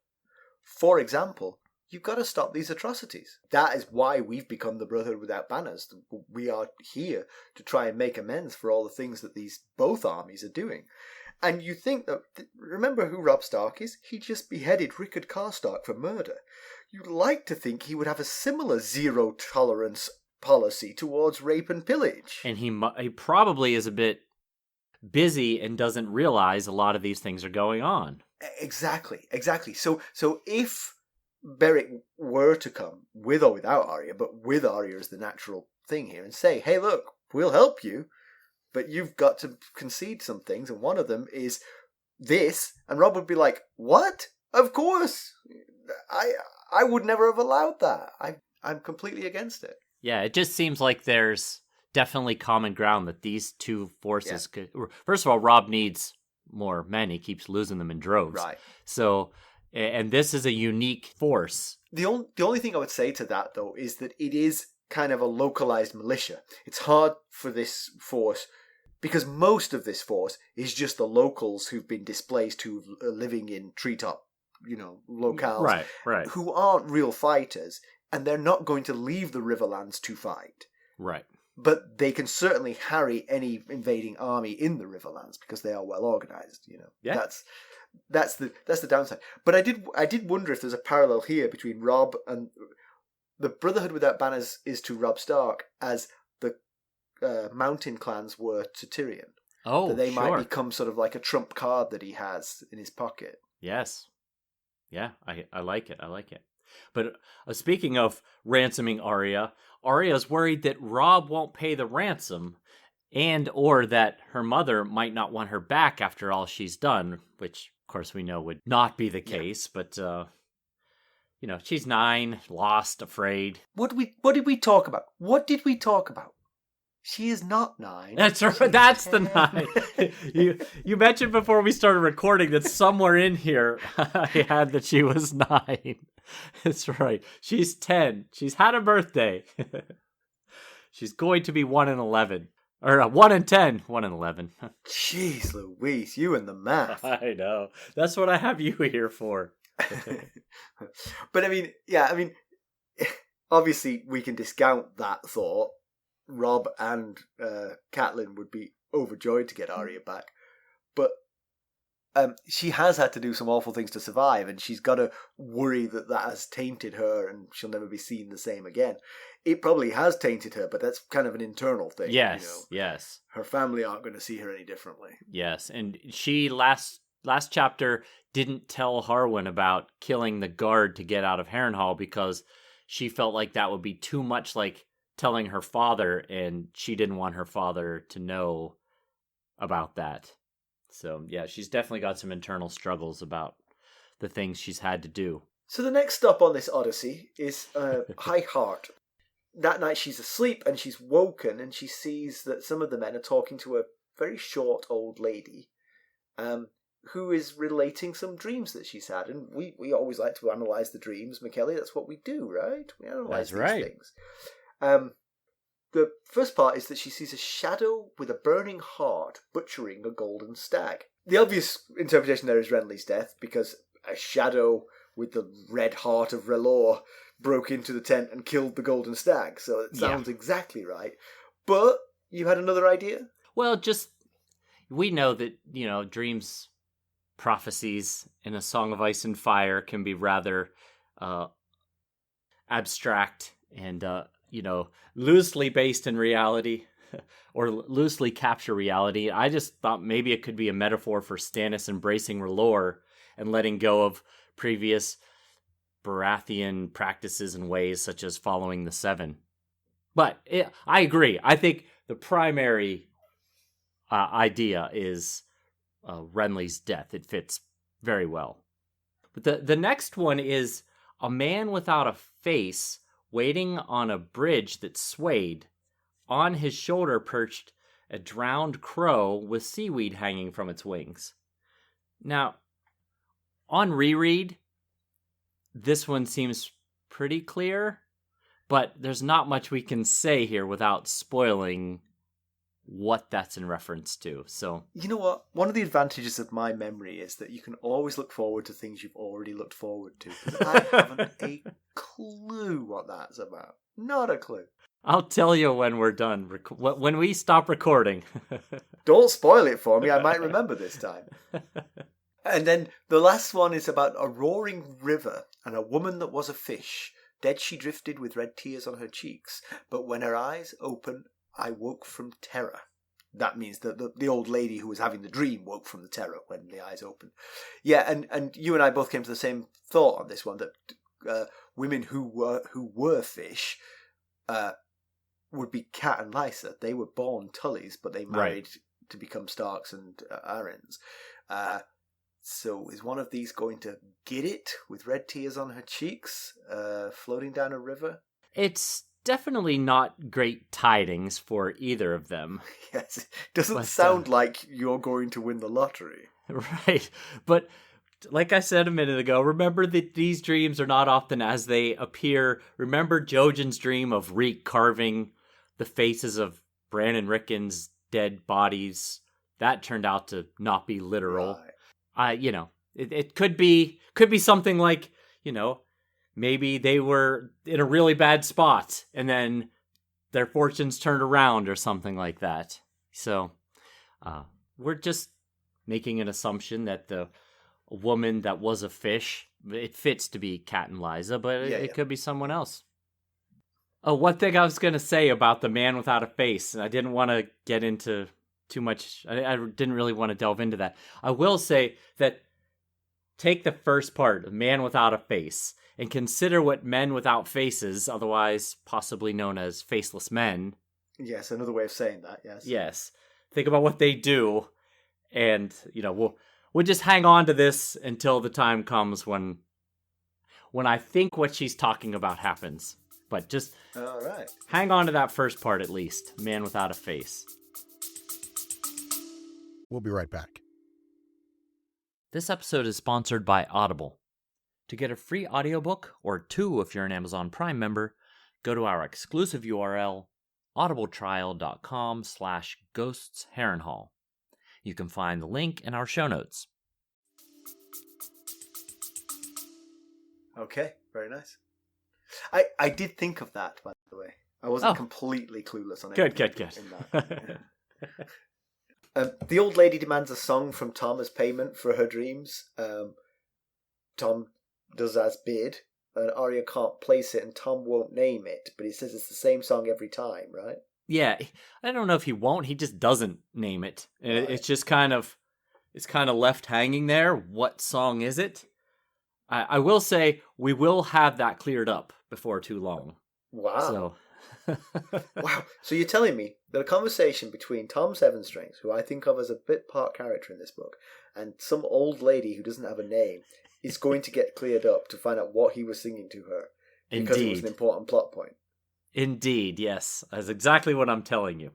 For example, you've got to stop these atrocities. That is why we've become the Brotherhood Without Banners. We are here to try and make amends for all the things that both armies are doing. And you think that, remember who Robb Stark is? He just beheaded Rickard Karstark for murder. You'd like to think he would have a similar zero tolerance policy towards rape and pillage. And he probably is a bit busy and doesn't realize a lot of these things are going on. Exactly. So if Beric were to come, with or without Arya, but with Arya as the natural thing here, and say, hey, look, we'll help you, but you've got to concede some things, and one of them is this, and Robb would be like, what? Of course! I would never have allowed that. I'm completely against it. Yeah, it just seems like there's definitely common ground that these two forces could... First of all, Robb needs more men. He keeps losing them in droves. Right. So... And this is a unique force. The only thing I would say to that, though, is that it is kind of a localized militia. It's hard for this force, because most of this force is just the locals who've been displaced, who are living in treetop, locales, right, who aren't real fighters, and they're not going to leave the Riverlands to fight. Right. But they can certainly harry any invading army in the Riverlands because they are well organized. Yeah. That's the downside. But I did wonder if there's a parallel here between Robb and the Brotherhood Without Banners is to Robb Stark as the Mountain clans were to Tyrion. Oh, that they sure. might become sort of like a trump card that he has in his pocket. Yes. Yeah, I like it. I like it. But speaking of ransoming Arya, Arya's worried that Robb won't pay the ransom, and or that her mother might not want her back after all she's done, which, of course, we know would not be the case. But, she's 9, lost, afraid. What did we talk about? What did we talk about? She is not 9. That's right. That's 10. The 9. You mentioned before we started recording that somewhere in here I had that she was 9. That's right. She's 10. She's had a birthday. She's going to be 1 in 11. Or 1 in 10. 1 in 11. Jeez Louise, you and the math. I know. That's what I have you here for. But I mean, obviously we can discount that thought. Robb and Catelyn would be overjoyed to get Arya back, but she has had to do some awful things to survive, and she's got to worry that has tainted her, and she'll never be seen the same again. It probably has tainted her, but that's kind of an internal thing. Yes, yes. Her family aren't going to see her any differently. Yes, and she last chapter didn't tell Harwin about killing the guard to get out of Harrenhal because she felt like that would be too much like telling her father, and she didn't want her father to know about that. So, yeah, she's definitely got some internal struggles about the things she's had to do. So the next stop on this odyssey is High Heart. That night she's asleep, and she's woken, and she sees that some of the men are talking to a very short old lady who is relating some dreams that she's had. And we always like to analyse the dreams, Mackelly. That's what we do, right? We analyse these things. The first part is that she sees a shadow with a burning heart butchering a golden stag. The obvious interpretation there is Renly's death, because a shadow with the red heart of R'hllor broke into the tent and killed the golden stag. So it sounds exactly right. But you had another idea? Well, we know that, dreams, prophecies in A Song of Ice and Fire can be rather abstract and loosely based in reality or loosely capture reality. I just thought maybe it could be a metaphor for Stannis embracing R'hllor and letting go of previous Baratheon practices and ways, such as following the Seven. But I agree. I think the primary idea is Renly's death. It fits very well. But the next one is a man without a face waiting on a bridge that swayed. On his shoulder perched a drowned crow with seaweed hanging from its wings. Now, on reread, this one seems pretty clear, but there's not much we can say here without spoiling what that's in reference to. So, you know what? One of the advantages of my memory is that you can always look forward to things you've already looked forward to. I haven't a clue what that's about. Not a clue. I'll tell you when we're done. When we stop recording. Don't spoil it for me. I might remember this time. And then the last one is about a roaring river and a woman that was a fish. Dead she drifted with red tears on her cheeks. But when her eyes opened, I woke from terror. That means that the old lady who was having the dream woke from the terror when the eyes opened. Yeah, and you and I both came to the same thought on this one, that women who were fish would be Cat and Lysa. They were born Tullys, but they married to become Starks and Aryans. So is one of these going to get it with red tears on her cheeks, floating down a river? It's definitely not great tidings for either of them. Yes, it doesn't sound like you're going to win the lottery. Right, but like I said a minute ago, remember that these dreams are not often as they appear. Remember Jojen's dream of Reek carving the faces of Bran and Rickon's dead bodies? That turned out to not be literal. Right. It could be something like, maybe they were in a really bad spot and then their fortunes turned around or something like that. So we're just making an assumption that the woman that was a fish, it fits to be Cat and Lysa, but it could be someone else. Oh, one thing I was going to say about the man without a face, and I didn't want to get into too much. I didn't really want to delve into that. I will say that take the first part, man without a face, and consider what men without faces, otherwise possibly known as faceless men. Yes, another way of saying that, yes. Yes. Think about what they do, and, we'll just hang on to this until the time comes when I think what she's talking about happens. But just all right. Hang on to that first part at least. Man without a face. We'll be right back. This episode is sponsored by Audible. To get a free audiobook, or 2 if you're an Amazon Prime member, go to our exclusive URL, audibletrial.com/ghostsharrenhal. You can find the link in our show notes. Okay, very nice. I did think of that, by the way. I wasn't completely clueless on it. Good. The old lady demands a song from Tom as payment for her dreams. Tom does as bid, and Arya can't place it, and Tom won't name it, but he says it's the same song every time, right? Yeah, I don't know if he won't. He just doesn't name it. Right. It's just kind of left hanging there. What song is it? I will say we will have that cleared up before too long. Wow. Wow. So you're telling me that a conversation between Tom Sevenstrings, who I think of as a bit part character in this book, and some old lady who doesn't have a name is going to get cleared up to find out what he was singing to her because it was an important plot point. Indeed, yes. That's exactly what I'm telling you.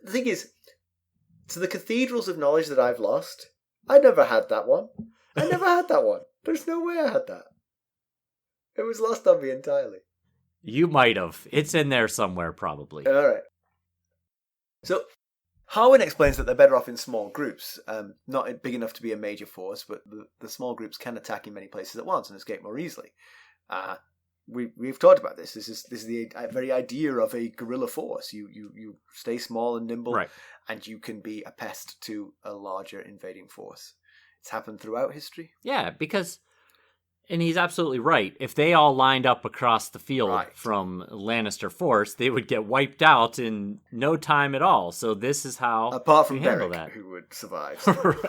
The thing is, to the cathedrals of knowledge that I've lost, I never had that one. There's no way I had that. It was lost on me entirely. You might have. It's in there somewhere, probably. All right. So, Harwin explains that they're better off in small groups, not big enough to be a major force, but the small groups can attack in many places at once and escape more easily. We've talked about this. This is the very idea of a guerrilla force. You stay small and nimble, right, and you can be a pest to a larger invading force. It's happened throughout history. Yeah, because, and he's absolutely right. If they all lined up across the field from Lannister force, they would get wiped out in no time at all. So this is how apart from Beric, who would survive.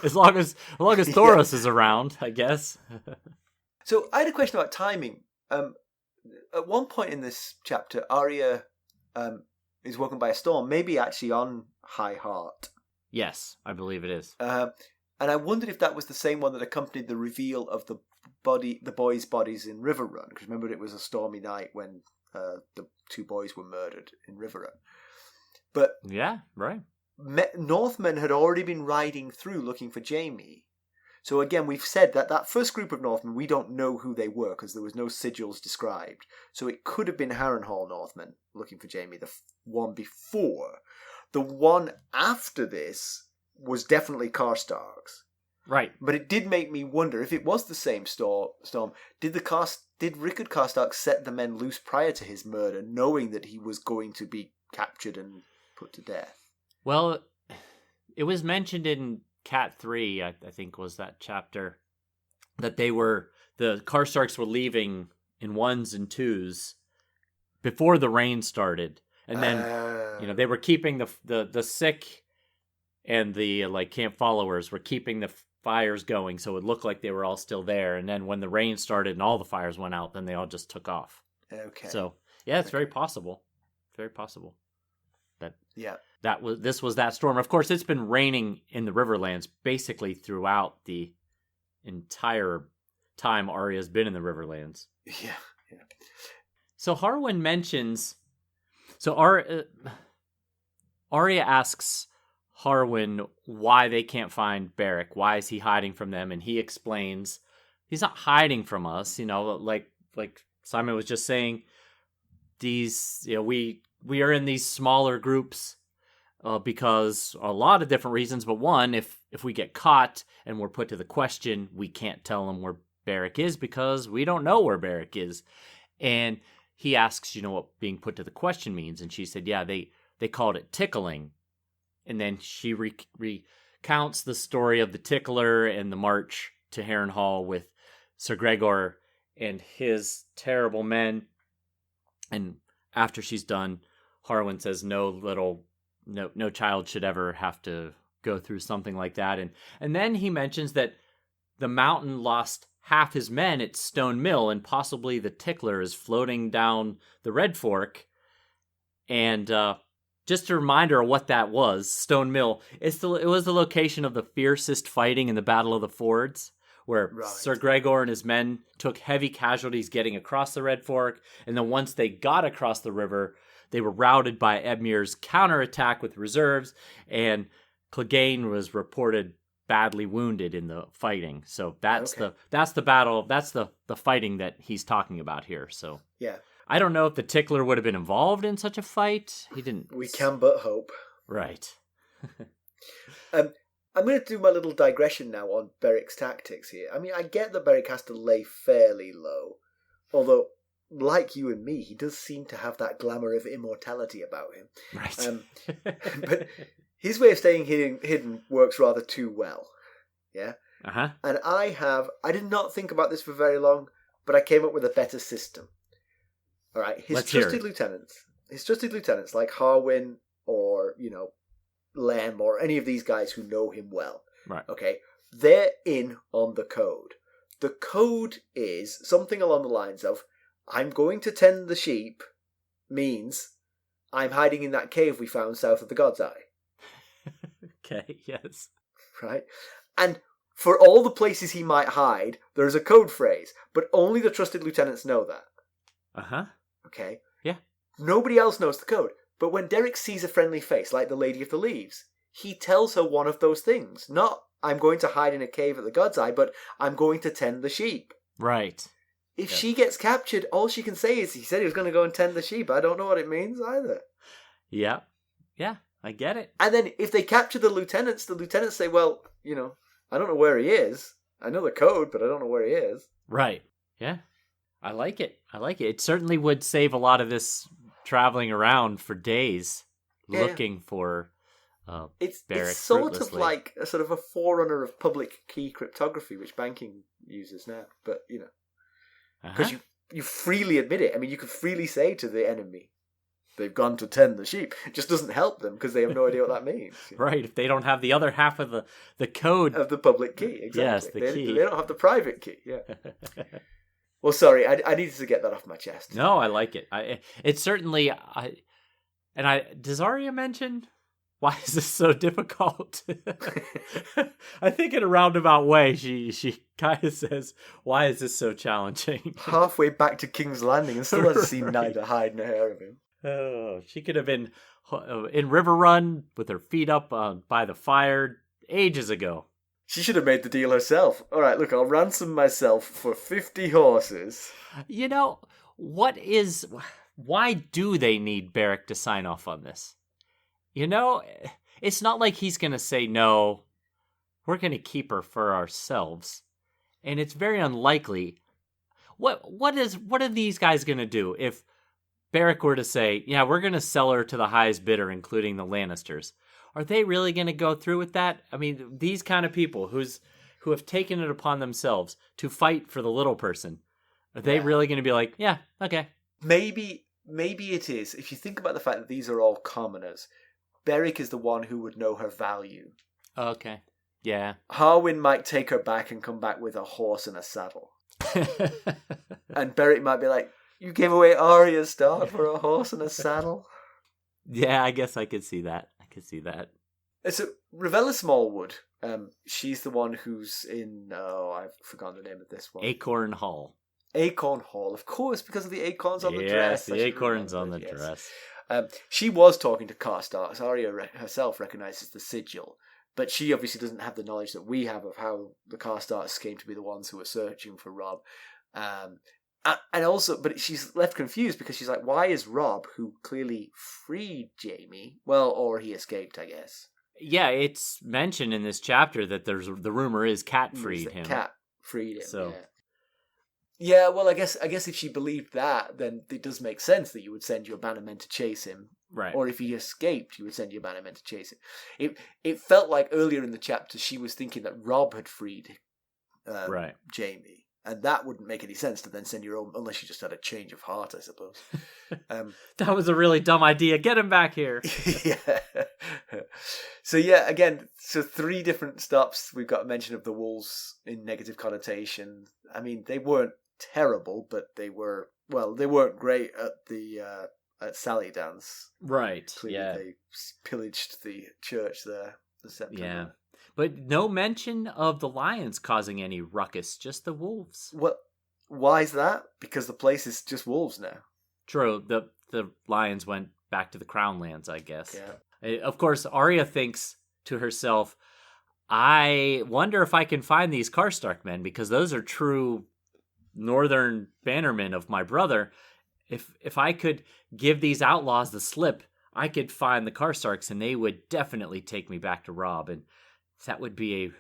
as long as Thoros is around, I guess. So I had a question about timing. At one point in this chapter, Arya is woken by a storm, maybe actually on High Heart. Yes, I believe it is. And I wondered if that was the same one that accompanied the reveal of the boys' bodies in Riverrun. Because remember, it was a stormy night when the 2 boys were murdered in Riverrun. But yeah, right. Northmen had already been riding through looking for Jaime. So again, we've said that first group of Northmen, we don't know who they were because there was no sigils described. So it could have been Harrenhal Northmen looking for Jaime, the one before. The one after this was definitely Karstark's. Right. But it did make me wonder, if it was the same storm, did Rickard Karstark set the men loose prior to his murder, knowing that he was going to be captured and put to death? Well, it was mentioned in Cat 3, I think was that chapter, that the Karstarks were leaving in 1s and 2s before the rain started. And then, they were keeping the sick and the camp followers were keeping the fires going, so it looked like they were all still there. And then when the rain started and all the fires went out, then they all just took off. Okay. So yeah, it's very possible. Very possible. This was that storm. Of course, it's been raining in the Riverlands basically throughout the entire time Arya's been in the Riverlands. Yeah. So Harwin mentions. So Arya asks Harwin why they can't find Beric. Why is he hiding from them? And he explains he's not hiding from us. Like Simon was just saying, these we are in these smaller groups because a lot of different reasons. But one, if we get caught and we're put to the question, we can't tell them where Beric is because we don't know where Beric is. And he asks, what being put to the question means. And she said, yeah, they called it tickling. And then she recounts the story of the tickler and the march to Harrenhal with Sir Gregor and his terrible men. And after she's done, Harwin says no child should ever have to go through something like that. And then he mentions that the Mountain lost half his men at Stone Mill, and possibly the Tickler is floating down the Red Fork. And just a reminder of what that was, Stone Mill, it was the location of the fiercest fighting in the Battle of the Fords, where Sir Gregor and his men took heavy casualties getting across the Red Fork, and then once they got across the river, they were routed by Edmure's counterattack with reserves, and Clegane was reported badly wounded in the fighting. So that's the battle, that's the fighting that he's talking about here. So yeah, I don't know if the Tickler would have been involved in such a fight. He didn't. We can but hope. Right. I'm going to do my little digression now on Beric's tactics here. I mean, I get that Beric has to lay fairly low, although, like you and me, he does seem to have that glamour of immortality about him. Right. But his way of staying hidden works rather too well. Yeah? Uh-huh. And I did not think about this for very long, but I came up with a better system. All right, his trusted lieutenants like Harwin or, Lem or any of these guys who know him well. Right. Okay, they're in on the code. The code is something along the lines of, I'm going to tend the sheep means I'm hiding in that cave we found south of the God's Eye. Okay, yes. Right? And for all the places he might hide, there's a code phrase, but only the trusted lieutenants know that. Uh-huh. Okay? Yeah. Nobody else knows the code. But when Beric sees a friendly face, like the Lady of the Leaves, he tells her one of those things. Not, I'm going to hide in a cave at the God's Eye, but I'm going to tend the sheep. Right. If she gets captured, all she can say is, he said he was going to go and tend the sheep. I don't know what it means either. Yeah. Yeah, I get it. And then if they capture the lieutenants say, well, I don't know where he is. I know the code, but I don't know where he is. Right. Yeah. I like it. It certainly would save a lot of this traveling around for days looking for Beric. It's sort of like a sort of a forerunner of public key cryptography, which banking uses now. But, because you freely admit it. I mean, you could freely say to the enemy, they've gone to tend the sheep. It just doesn't help them because they have no idea what that means. Right, if they don't have the other half of the code. Of the public key, exactly. Yes, the key. They don't have the private key, yeah. Well, sorry, I needed to get that off my chest. No, I like it. It certainly... Does Arya mention, why is this so difficult? I think in a roundabout way, she kind of says, why is this so challenging? Halfway back to King's Landing and still hasn't seen neither hide nor hair of him. Oh, she could have been in Riverrun with her feet up by the fire ages ago. She should have made the deal herself. All right, look, I'll ransom myself for 50 horses. Why do they need Beric to sign off on this? It's not like he's going to say, no, we're going to keep her for ourselves. And it's very unlikely. What are these guys going to do if Beric were to say, yeah, we're going to sell her to the highest bidder, including the Lannisters? Are they really going to go through with that? I mean, these kind of people who have taken it upon themselves to fight for the little person, are they really going to be like, yeah, okay. Maybe it is. If you think about the fact that these are all commoners, Beric is the one who would know her value. Okay, yeah. Harwin might take her back and come back with a horse and a saddle. And Beric might be like, you gave away Arya Stark for a horse and a saddle? Yeah, I guess I could see that. So, Rivella Smallwood, she's the one who's in, I've forgotten the name of this one. Acorn Hall. Acorn Hall, of course, because of the acorns on the dress. Yes, the acorns on the dress. She was talking to Karstark. Arya herself recognises the sigil, but she obviously doesn't have the knowledge that we have of how the Karstarks came to be the ones who were searching for Robb. And also, but she's left confused because she's like, why is Robb, who clearly freed Jaime, or he escaped, I guess. Yeah, it's mentioned in this chapter that the rumor is Cat freed him. Cat freed him, so. Yeah, well, I guess if she believed that, then it does make sense that you would send your bannermen to chase him. Right. Or if he escaped, you would send your bannermen to chase him. It felt like earlier in the chapter she was thinking that Robb had freed Jaime. And that wouldn't make any sense to then send your own, unless you just had a change of heart, I suppose. That was a really dumb idea. Get him back here. Yeah. So yeah, again, so 3 different stops. We've got a mention of the wolves in negative connotation. I mean, they weren't terrible, but they weren't great at the at Sally Dance. Right. Clearly yeah. They pillaged the church there. The September. Yeah. But no mention of the lions causing any ruckus, just the wolves. Well, why is that? Because the place is just wolves now. True. The lions went back to the Crown Lands, I guess. Yeah. Of course, Arya thinks to herself, I wonder if I can find these Karstark men, because those are true northern bannermen of my brother. If I could give these outlaws the slip, I could find the Karstarks, and they would definitely take me back to Robb, and that would be a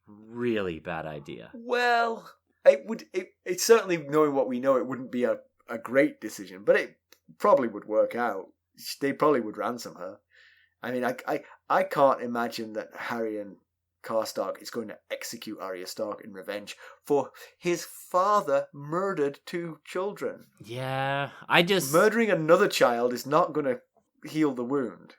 really bad idea. Well, it certainly, knowing what we know, it wouldn't be a great decision, but it probably would work out. They probably would ransom her. I mean, I can't imagine that Harry and Karstark is going to execute Arya Stark in revenge for his father murdered 2 children. Yeah, Murdering another child is not going to heal the wound.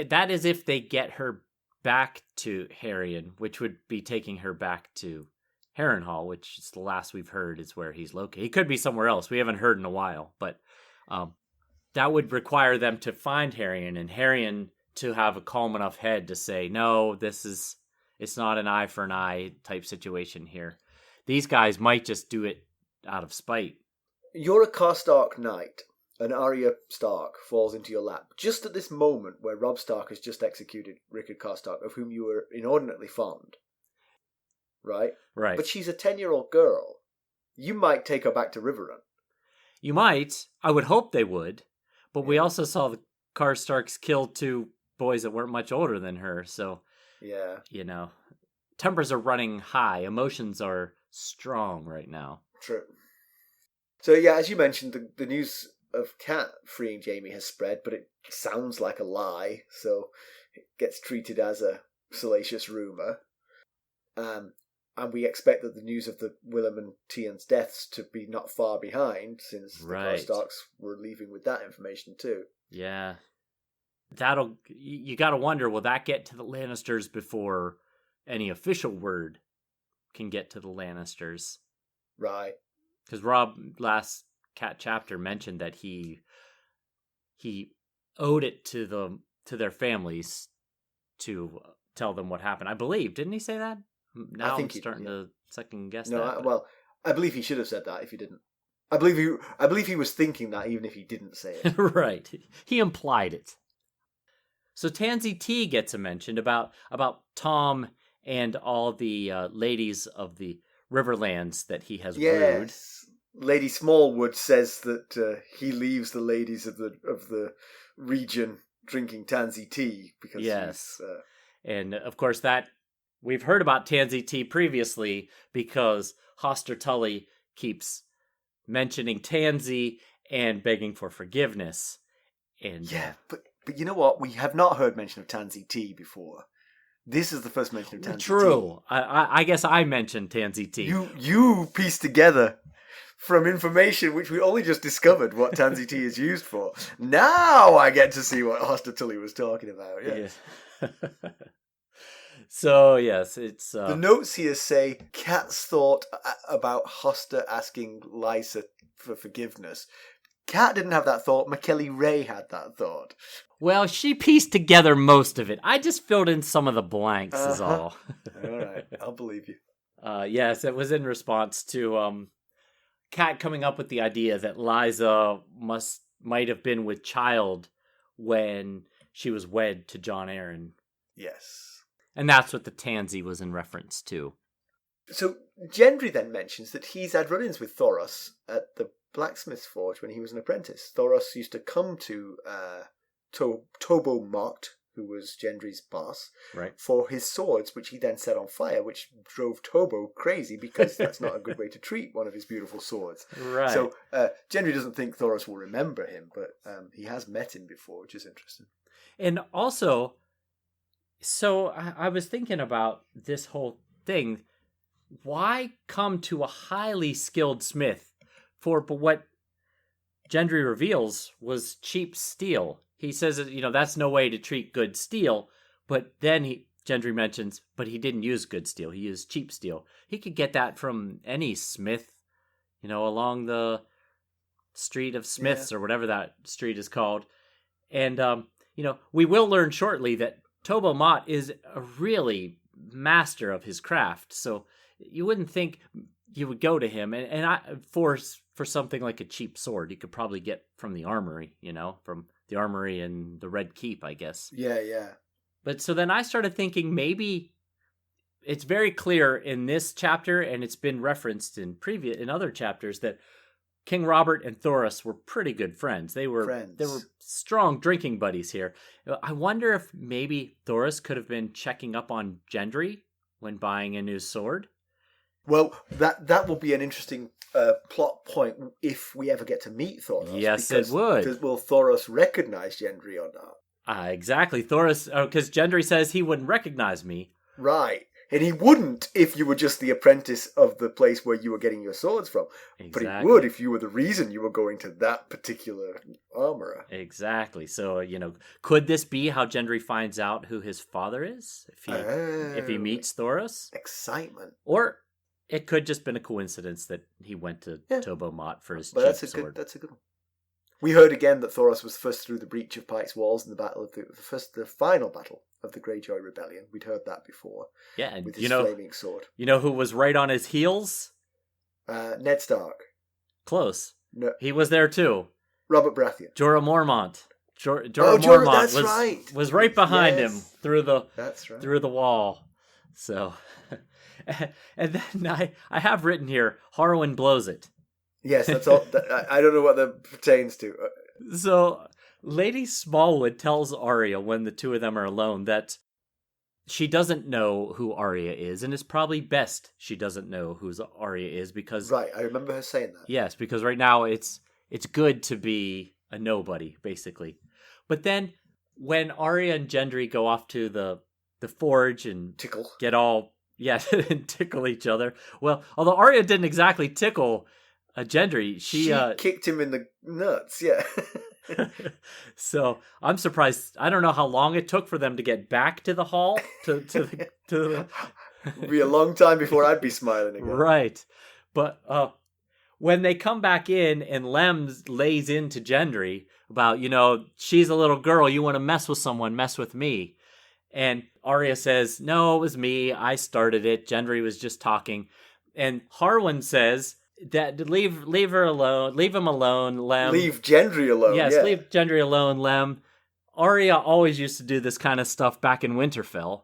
That is if they get her back to Harrion, which would be taking her back to Harrenhal, which is the last we've heard is where he's located. He could be somewhere else. We haven't heard in a while, but that would require them to find Harrion, and Harrion to have a calm enough head to say, no, it's not an eye for an eye type situation here. These guys might just do it out of spite. You're a Karstark knight, and Arya Stark falls into your lap just at this moment where Robb Stark has just executed Rickard Karstark, of whom you were inordinately fond. Right? Right. But she's a 10-year-old girl. You might take her back to Riverrun. You might. I would hope they would. But we also saw the Karstarks kill 2 boys that weren't much older than her, so... Yeah. You know, tempers are running high. Emotions are strong right now. True. So yeah, as you mentioned, the news of Cat freeing Jaime has spread, but it sounds like a lie, so it gets treated as a salacious rumour. And we expect that the news of the Willem and Tian's deaths to be not far behind, since the Karstarks were leaving with that information too. Yeah. You gotta wonder, will that get to the Lannisters before any official word can get to the Lannisters? Right. Because Robb, last Cat chapter, mentioned that he owed it to their families to tell them what happened. I believe, didn't he say that? Now I'm starting to second guess that. I believe he should have said that if he didn't. I believe he was thinking that even if he didn't say it. Right. He implied it. So Tansy T gets a mention about Tom and all the ladies of the Riverlands that he has wooed. Lady Smallwood says that he leaves the ladies of the region drinking Tansy tea because and of course that we've heard about Tansy Tea previously because Hoster Tully keeps mentioning Tansy and begging for forgiveness. And but you know what? We have not heard mention of Tansy Tea before. This is the first mention of Tansy Tea. True. I guess I mentioned Tansy Tea. You pieced together from information which we only just discovered what Tansy Tea is used for. Now I get to see what Hoster Tully was talking about. Yes. Yeah. So, yes, it's... The notes here say, Kat's thought about Hoster asking Lysa for forgiveness. Kat didn't have that thought. Mackelly Ray had that thought. Well, she pieced together most of it. I just filled in some of the blanks is all. All right, I'll believe you. Yes, it was in response to Kat coming up with the idea that Lysa might have been with child when she was wed to Jon Arryn. Yes. And that's what the Tansy was in reference to. So Gendry then mentions that he's had run-ins with Thoros at the blacksmith's forge when he was an apprentice. Thoros used to come to Tobo Mott, who was Gendry's boss, for his swords, which he then set on fire, which drove Tobo crazy because that's not a good way to treat one of his beautiful swords. Right. So Gendry doesn't think Thoros will remember him, but he has met him before, which is interesting. And also, so I was thinking about this whole thing. why come to a highly skilled smith for what Gendry reveals was cheap steel? He says, that's no way to treat good steel, but then Gendry mentions, but he didn't use good steel. He used cheap steel. He could get that from any smith, along the street of smiths or whatever that street is called. And, we will learn shortly that Tobo Mott is a really master of his craft. So you wouldn't think you would go to him. For something like a cheap sword, you could probably get from the armory, from the armory and the Red Keep, I guess. Yeah, yeah. But so then I started thinking maybe it's very clear in this chapter, and it's been referenced in other chapters, that King Robert and Thoros were pretty good friends. They were strong drinking buddies here. I wonder if maybe Thoros could have been checking up on Gendry when buying a new sword. Well, that will be an interesting plot point if we ever get to meet Thoros. Yes, it would. Will Thoros recognize Gendry or not? Exactly. Thoros, because Gendry says he wouldn't recognize me. Right. And he wouldn't if you were just the apprentice of the place where you were getting your swords from. Exactly. But he would if you were the reason you were going to that particular armorer. Exactly. So, could this be how Gendry finds out who his father is? If he meets Thoros? Excitement. Or it could just been a coincidence that he went to Tobo Mott for his cheap sword. That's a good one. We heard again that Thoros was first through the breach of Pike's walls in the battle of the final battle of the Greyjoy Rebellion. We'd heard that before. Yeah, and with his flaming sword. You know who was right on his heels? Ned Stark. Close. No. He was there too. Robert Baratheon. Jorah Mormont. Jorah Mormont was right behind him through the wall. So, and then I have written here, Harwin blows it. Yes, that's all. I don't know what that pertains to. So, Lady Smallwood tells Arya when the two of them are alone that she doesn't know who Arya is, and it's probably best she doesn't know who Arya is because... Right, I remember her saying that. Yes, because right now it's good to be a nobody, basically. But then, when Arya and Gendry go off to the forge and... Tickle. Get all... Yeah, and tickle each other. Well, although Arya didn't exactly tickle... Gendry, she kicked him in the nuts, yeah. So I'm surprised. I don't know how long it took for them to get back to the hall. It'd be a long time before I'd be smiling again. Right, but when they come back in and Lem lays into Gendry about, she's a little girl. You want to mess with someone, mess with me. And Arya says, "No, it was me. I started it. Gendry was just talking." And Harwin says. That leave her alone. Leave him alone, Lem. Leave Gendry alone. Yes, leave Gendry alone, Lem. Arya always used to do this kind of stuff back in Winterfell,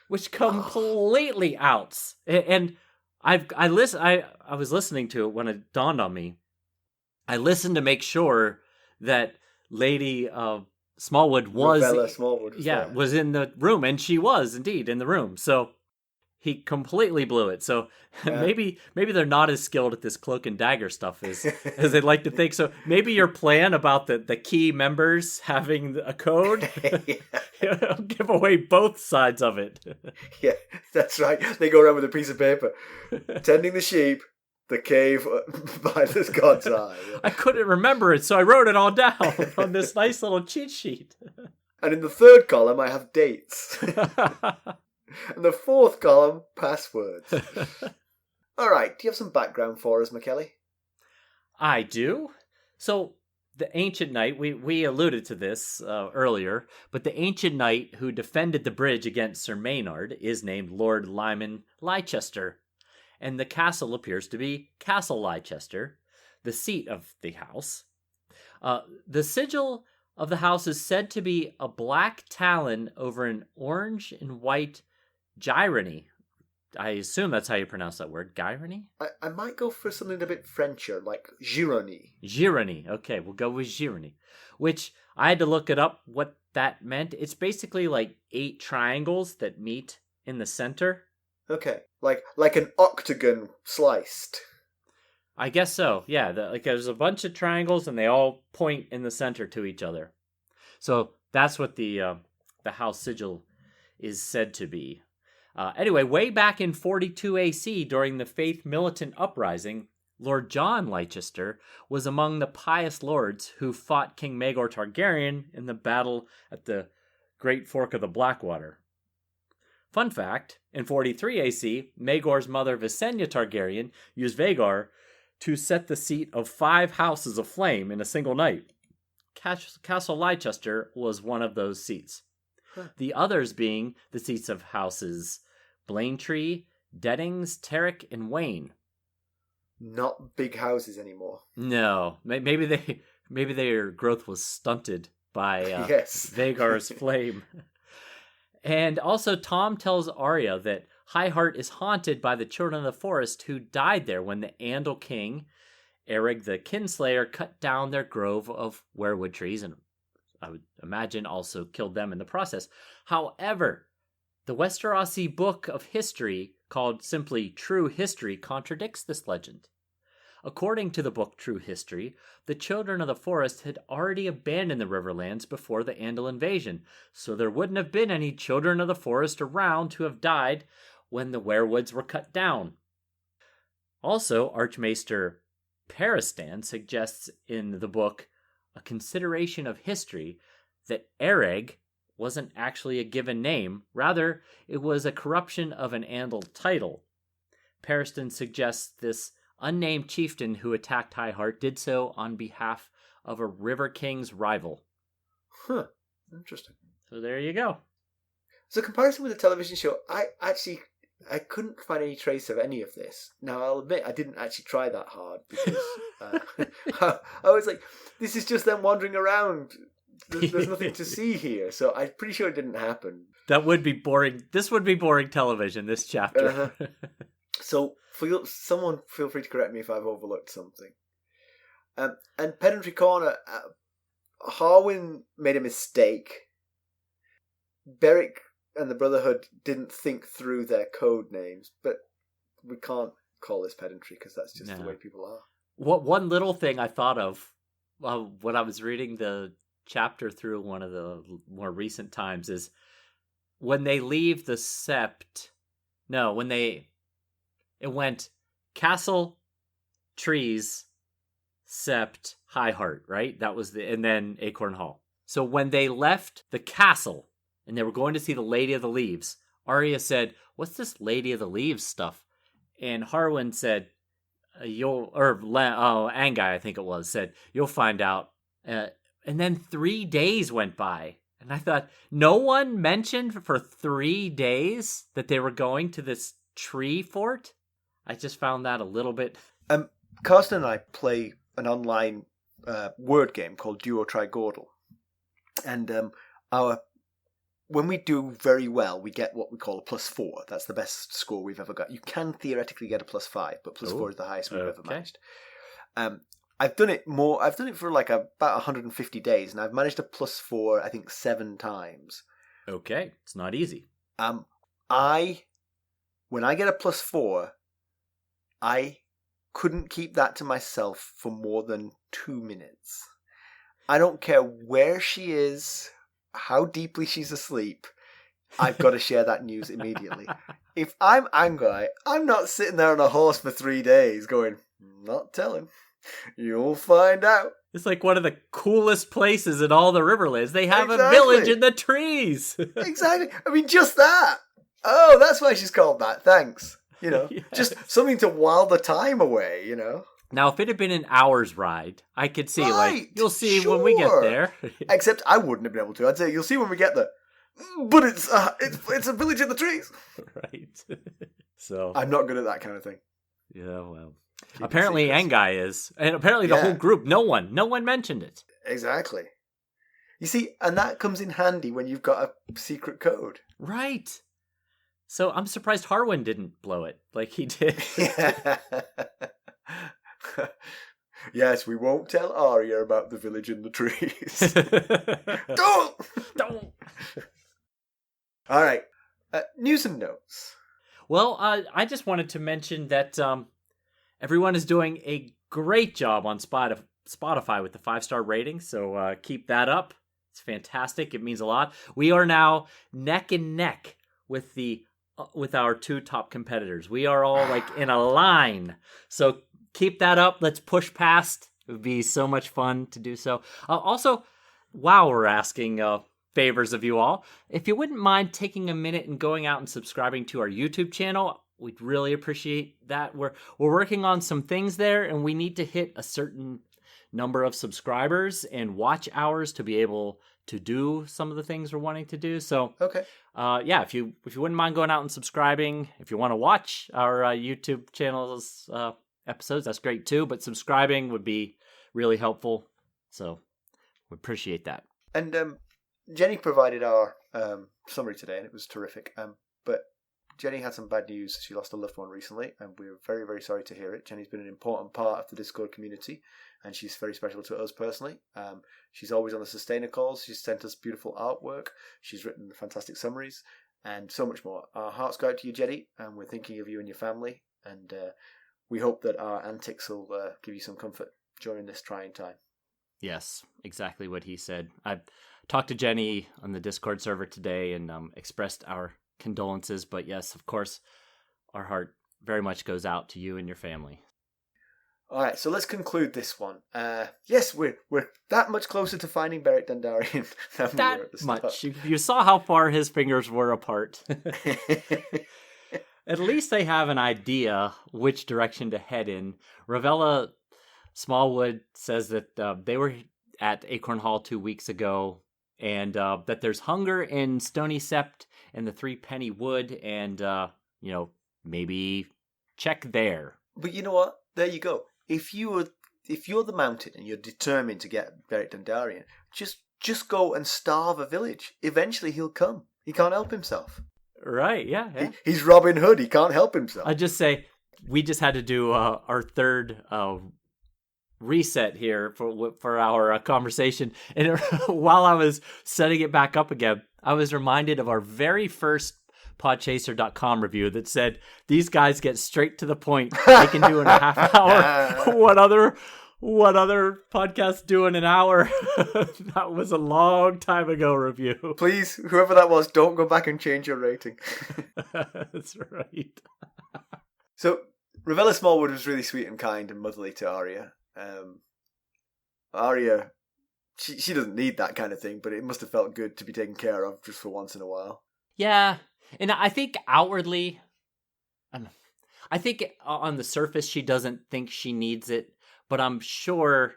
which completely outs. And I was listening to it when it dawned on me. I listened to make sure that Lady Smallwood was was in the room, and she was indeed in the room. So. He completely blew it. So maybe they're not as skilled at this cloak and dagger stuff as they'd like to think. So maybe your plan about the key members having a code give away both sides of it. Yeah, that's right. They go around with a piece of paper. Tending the sheep, the cave by this god's eye. Yeah. I couldn't remember it, so I wrote it all down on this nice little cheat sheet. And in the third column, I have dates. And the fourth column, passwords. All right, do you have some background for us, Mackelly? I do. So, the Ancient Knight, we alluded to this earlier, but the Ancient Knight who defended the bridge against Sir Maynard is named Lord Lyman Leicester. And the castle appears to be Castle Leicester, the seat of the house. The sigil of the house is said to be a black talon over an orange and white Gyrony. I assume that's how you pronounce that word. Gyrony? I might go for something a bit Frencher, like Girony. Girony. Okay, we'll go with Girony. Which, I had to look it up, what that meant. It's basically like 8 triangles that meet in the center. Okay, like an octagon sliced. I guess so, yeah. There's a bunch of triangles and they all point in the center to each other. So that's what the house sigil is said to be. Anyway, way back in 42 AC, during the Faith Militant Uprising, Lord John Leicester was among the pious lords who fought King Maegor Targaryen in the battle at the Great Fork of the Blackwater. Fun fact, in 43 AC, Maegor's mother Visenya Targaryen used Vhagar to set the seat of 5 houses aflame in a single night. Castle Leicester was one of those seats. The others being the seats of houses Blaintree, Deddings, Terrick, and Wayne. Not big houses anymore. No, maybe their growth was stunted by yes. Vhagar's flame. And also, Tom tells Arya that High Heart is haunted by the children of the forest who died there when the Andal King, Erig the Kingslayer, cut down their grove of weirwood trees, and I would imagine also killed them in the process. However, the Westerosi book of history, called simply True History, contradicts this legend. According to the book True History, the children of the forest had already abandoned the Riverlands before the Andal invasion, so there wouldn't have been any children of the forest around to have died when the weirwoods were cut down. Also, Archmaester Peristan suggests in the book A Consideration of History that Erig wasn't actually a given name. Rather, it was a corruption of an Andal title. Peristan suggests this unnamed chieftain who attacked High Heart did so on behalf of a River King's rival. Huh. Interesting. So there you go. So comparison with the television show, I couldn't find any trace of any of this. Now, I'll admit, I didn't actually try that hard because I was like, this is just them wandering around. There's nothing to see here. So I'm pretty sure it didn't happen. That would be boring. This would be boring television, this chapter. So, someone feel free to correct me if I've overlooked something. And Pedantry Corner, Harwin made a mistake. Beric and the Brotherhood didn't think through their code names, but we can't call this pedantry because that's just the way people are. One little thing I thought of when I was reading the chapter through one of the more recent times is when they leave the Sept. No, it went Castle, Trees, Sept, High Heart, right? That was and then Acorn Hall. So when they left the castle and they were going to see the Lady of the Leaves, Arya said, "What's this Lady of the Leaves stuff?" And Harwin said, Angai, I think it was, said, "You'll find out." And then 3 days went by. And I thought, no one mentioned for 3 days that they were going to this tree fort? I just found that a little bit... Carsten and I play an online word game called Duo Trigordal. And when we do very well, we get what we call a +4. That's the best score we've ever got. You can theoretically get a +5, but +4 is the highest we've ever managed. I've done it for like about 150 days, and I've managed a +4, I think, 7 times. Okay, it's not easy. When I get a +4, I couldn't keep that to myself for more than 2 minutes. I don't care where she is, how deeply she's asleep. I've got to share that news immediately. If I'm Angai, I'm not sitting there on a horse for 3 days going, "Not telling. You'll find out." It's like one of the coolest places in all the Riverlands. They have a village in the trees. Exactly. I mean, just that. Oh, that's why she's called that. Thanks. Yes. Just something to while the time away, Now, if it had been an hour's ride, I could see, you'll see when we get there. Except I wouldn't have been able to. I'd say, you'll see when we get there. But it's a village in the trees. Right. So I'm not good at that kind of thing. Yeah, well. Apparently Angai is. And apparently the whole group, no one mentioned it. Exactly. You see, and that comes in handy when you've got a secret code. Right. So I'm surprised Harwin didn't blow it like he did. Yeah. Yes, we won't tell Arya about the village in the trees. Don't! All right. News and notes. Well, I just wanted to mention that everyone is doing a great job on Spotify with the 5-star rating, so keep that up. It's fantastic. It means a lot. We are now neck and neck with the with our two top competitors. We are all like in a line. So keep that up. Let's push past. It would be so much fun to do so. Also, while we're asking favors of you all, if you wouldn't mind taking a minute and going out and subscribing to our YouTube channel, we'd really appreciate that. We're working on some things there, and we need to hit a certain number of subscribers and watch hours to be able to do some of the things we're wanting to do. So, okay. Yeah, if you wouldn't mind going out and subscribing, if you want to watch our YouTube channel's episodes, that's great too. But subscribing would be really helpful. So, we appreciate that. And Jenny provided our summary today, and it was terrific. But Jenny had some bad news. She lost a loved one recently, and we're very, very sorry to hear it. Jenny's been an important part of the Discord community, and she's very special to us personally. She's always on the Sustainer calls. She's sent us beautiful artwork. She's written fantastic summaries, and so much more. Our hearts go out to you, Jenny, and we're thinking of you and your family, and we hope that our antics will give you some comfort during this trying time. Yes, exactly what he said. I talked to Jenny on the Discord server today and expressed our condolences, but yes, of course, our heart very much goes out to you and your family. All right, so let's conclude this one. Yes, we're that much closer to finding Beric Dondarrion than we were at the start. Much. You saw how far his fingers were apart. At least they have an idea which direction to head in. Ravella Smallwood says that they were at Acorn Hall 2 weeks ago, and that there's hunger in Stony Sept and the Three Penny Wood, and maybe check there. But you know what? There you go. If you're the mountain and you're determined to get Beric Dondarrion, just go and starve a village. Eventually he'll come. He can't help himself. Right, yeah. He's Robin Hood. He can't help himself. I just say, we just had to do our third reset here for our conversation. And while I was setting it back up again, I was reminded of our very first podchaser.com review that said, these guys get straight to the point. They can do in a half hour. What other podcasts do in an hour? That was a long time ago review. Please, whoever that was, don't go back and change your rating. That's right. So, Ravella Smallwood was really sweet and kind and motherly to Arya. Arya, she doesn't need that kind of thing, but it must have felt good to be taken care of just for once in a while. Yeah, and I think outwardly, I think on the surface she doesn't think she needs it, but I'm sure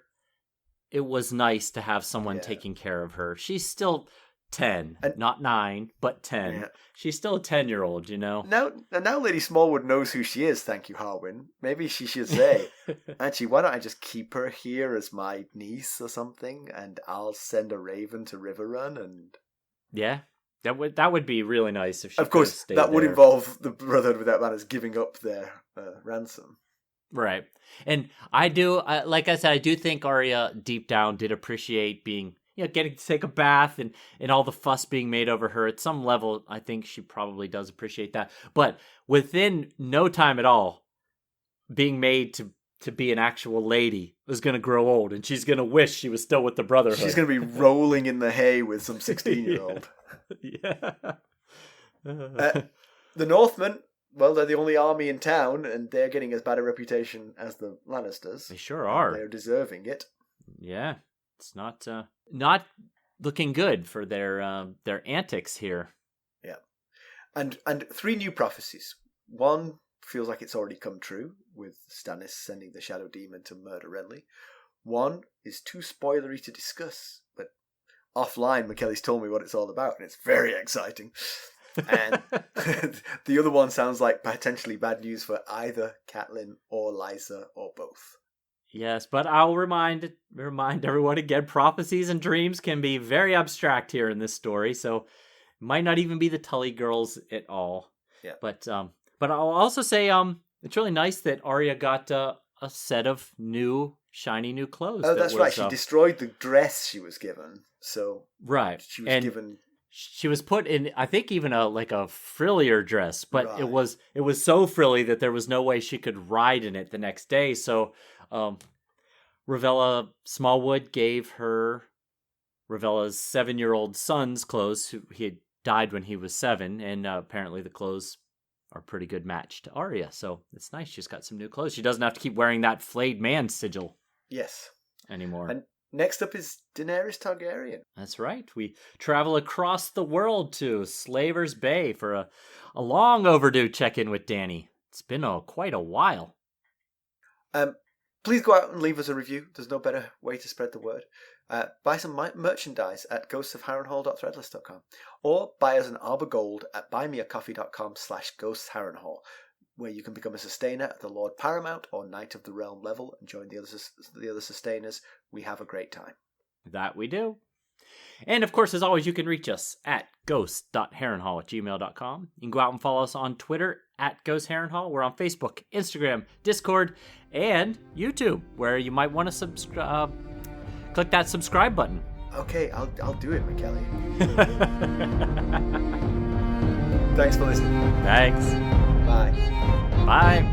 it was nice to have someone taking care of her. She's still 10, not 9, but 10. Yeah. She's still a 10-year-old, you know? Now Lady Smallwood knows who she is, thank you, Harwin. Maybe she should say, actually, why don't I just keep her here as my niece or something, and I'll send a raven to Riverrun, and... Yeah. That would be really nice if she. Of course, that would involve the Brotherhood Without Banners giving up their ransom. Right, and I do, like I said, I do think Arya deep down did appreciate being, getting to take a bath and all the fuss being made over her. At some level, I think she probably does appreciate that. But within no time at all, being made to be an actual lady is going to grow old, and she's going to wish she was still with the Brotherhood. She's going to be rolling in the hay with some 16-year-old. Yeah. The Northmen, well, they're the only army in town, and they're getting as bad a reputation as the Lannisters. They sure are. They're deserving it. Yeah, it's not looking good for their antics here. Yeah, and 3 new prophecies. One feels like it's already come true, with Stannis sending the Shadow Demon to murder Renly. One is too spoilery to discuss, but offline, Mackelly's told me what it's all about, and it's very exciting. And the other one sounds like potentially bad news for either Catelyn or Lysa or both. Yes, but I'll remind everyone again, prophecies and dreams can be very abstract here in this story, so it might not even be the Tully girls at all. Yeah. But I'll also say it's really nice that Arya got a set of shiny new clothes. Oh, that's right. She destroyed the dress she was given. So right, she was given. She was put in, I think, even a frillier dress, but right. it was so frilly that there was no way she could ride in it the next day. So Ravella Smallwood gave her Ravella's 7-year-old son's clothes. He had died when he was 7, and apparently the clothes are a pretty good match to Arya. So it's nice. She's got some new clothes. She doesn't have to keep wearing that flayed man sigil. Yes. Anymore. And next up is Daenerys Targaryen. That's right. We travel across the world to Slaver's Bay for a long overdue check-in with Dany. It's been quite a while. Please go out and leave us a review. There's no better way to spread the word. Buy some merchandise at ghostsofharrenhal.threadless.com or buy us an Arbor Gold at buymeacoffee.com/ghostsharrenhal, where you can become a sustainer at the Lord Paramount or Knight of the Realm level and join the other sustainers. We have a great time. That we do. And of course, as always, you can reach us at ghost.harrenhal@gmail.com. You can go out and follow us on Twitter at @ghostharrenhal. We're on Facebook, Instagram, Discord, and YouTube, where you might want to click that subscribe button. Okay, I'll do it, Mackelly. Thanks for listening. Thanks. Bye. Bye.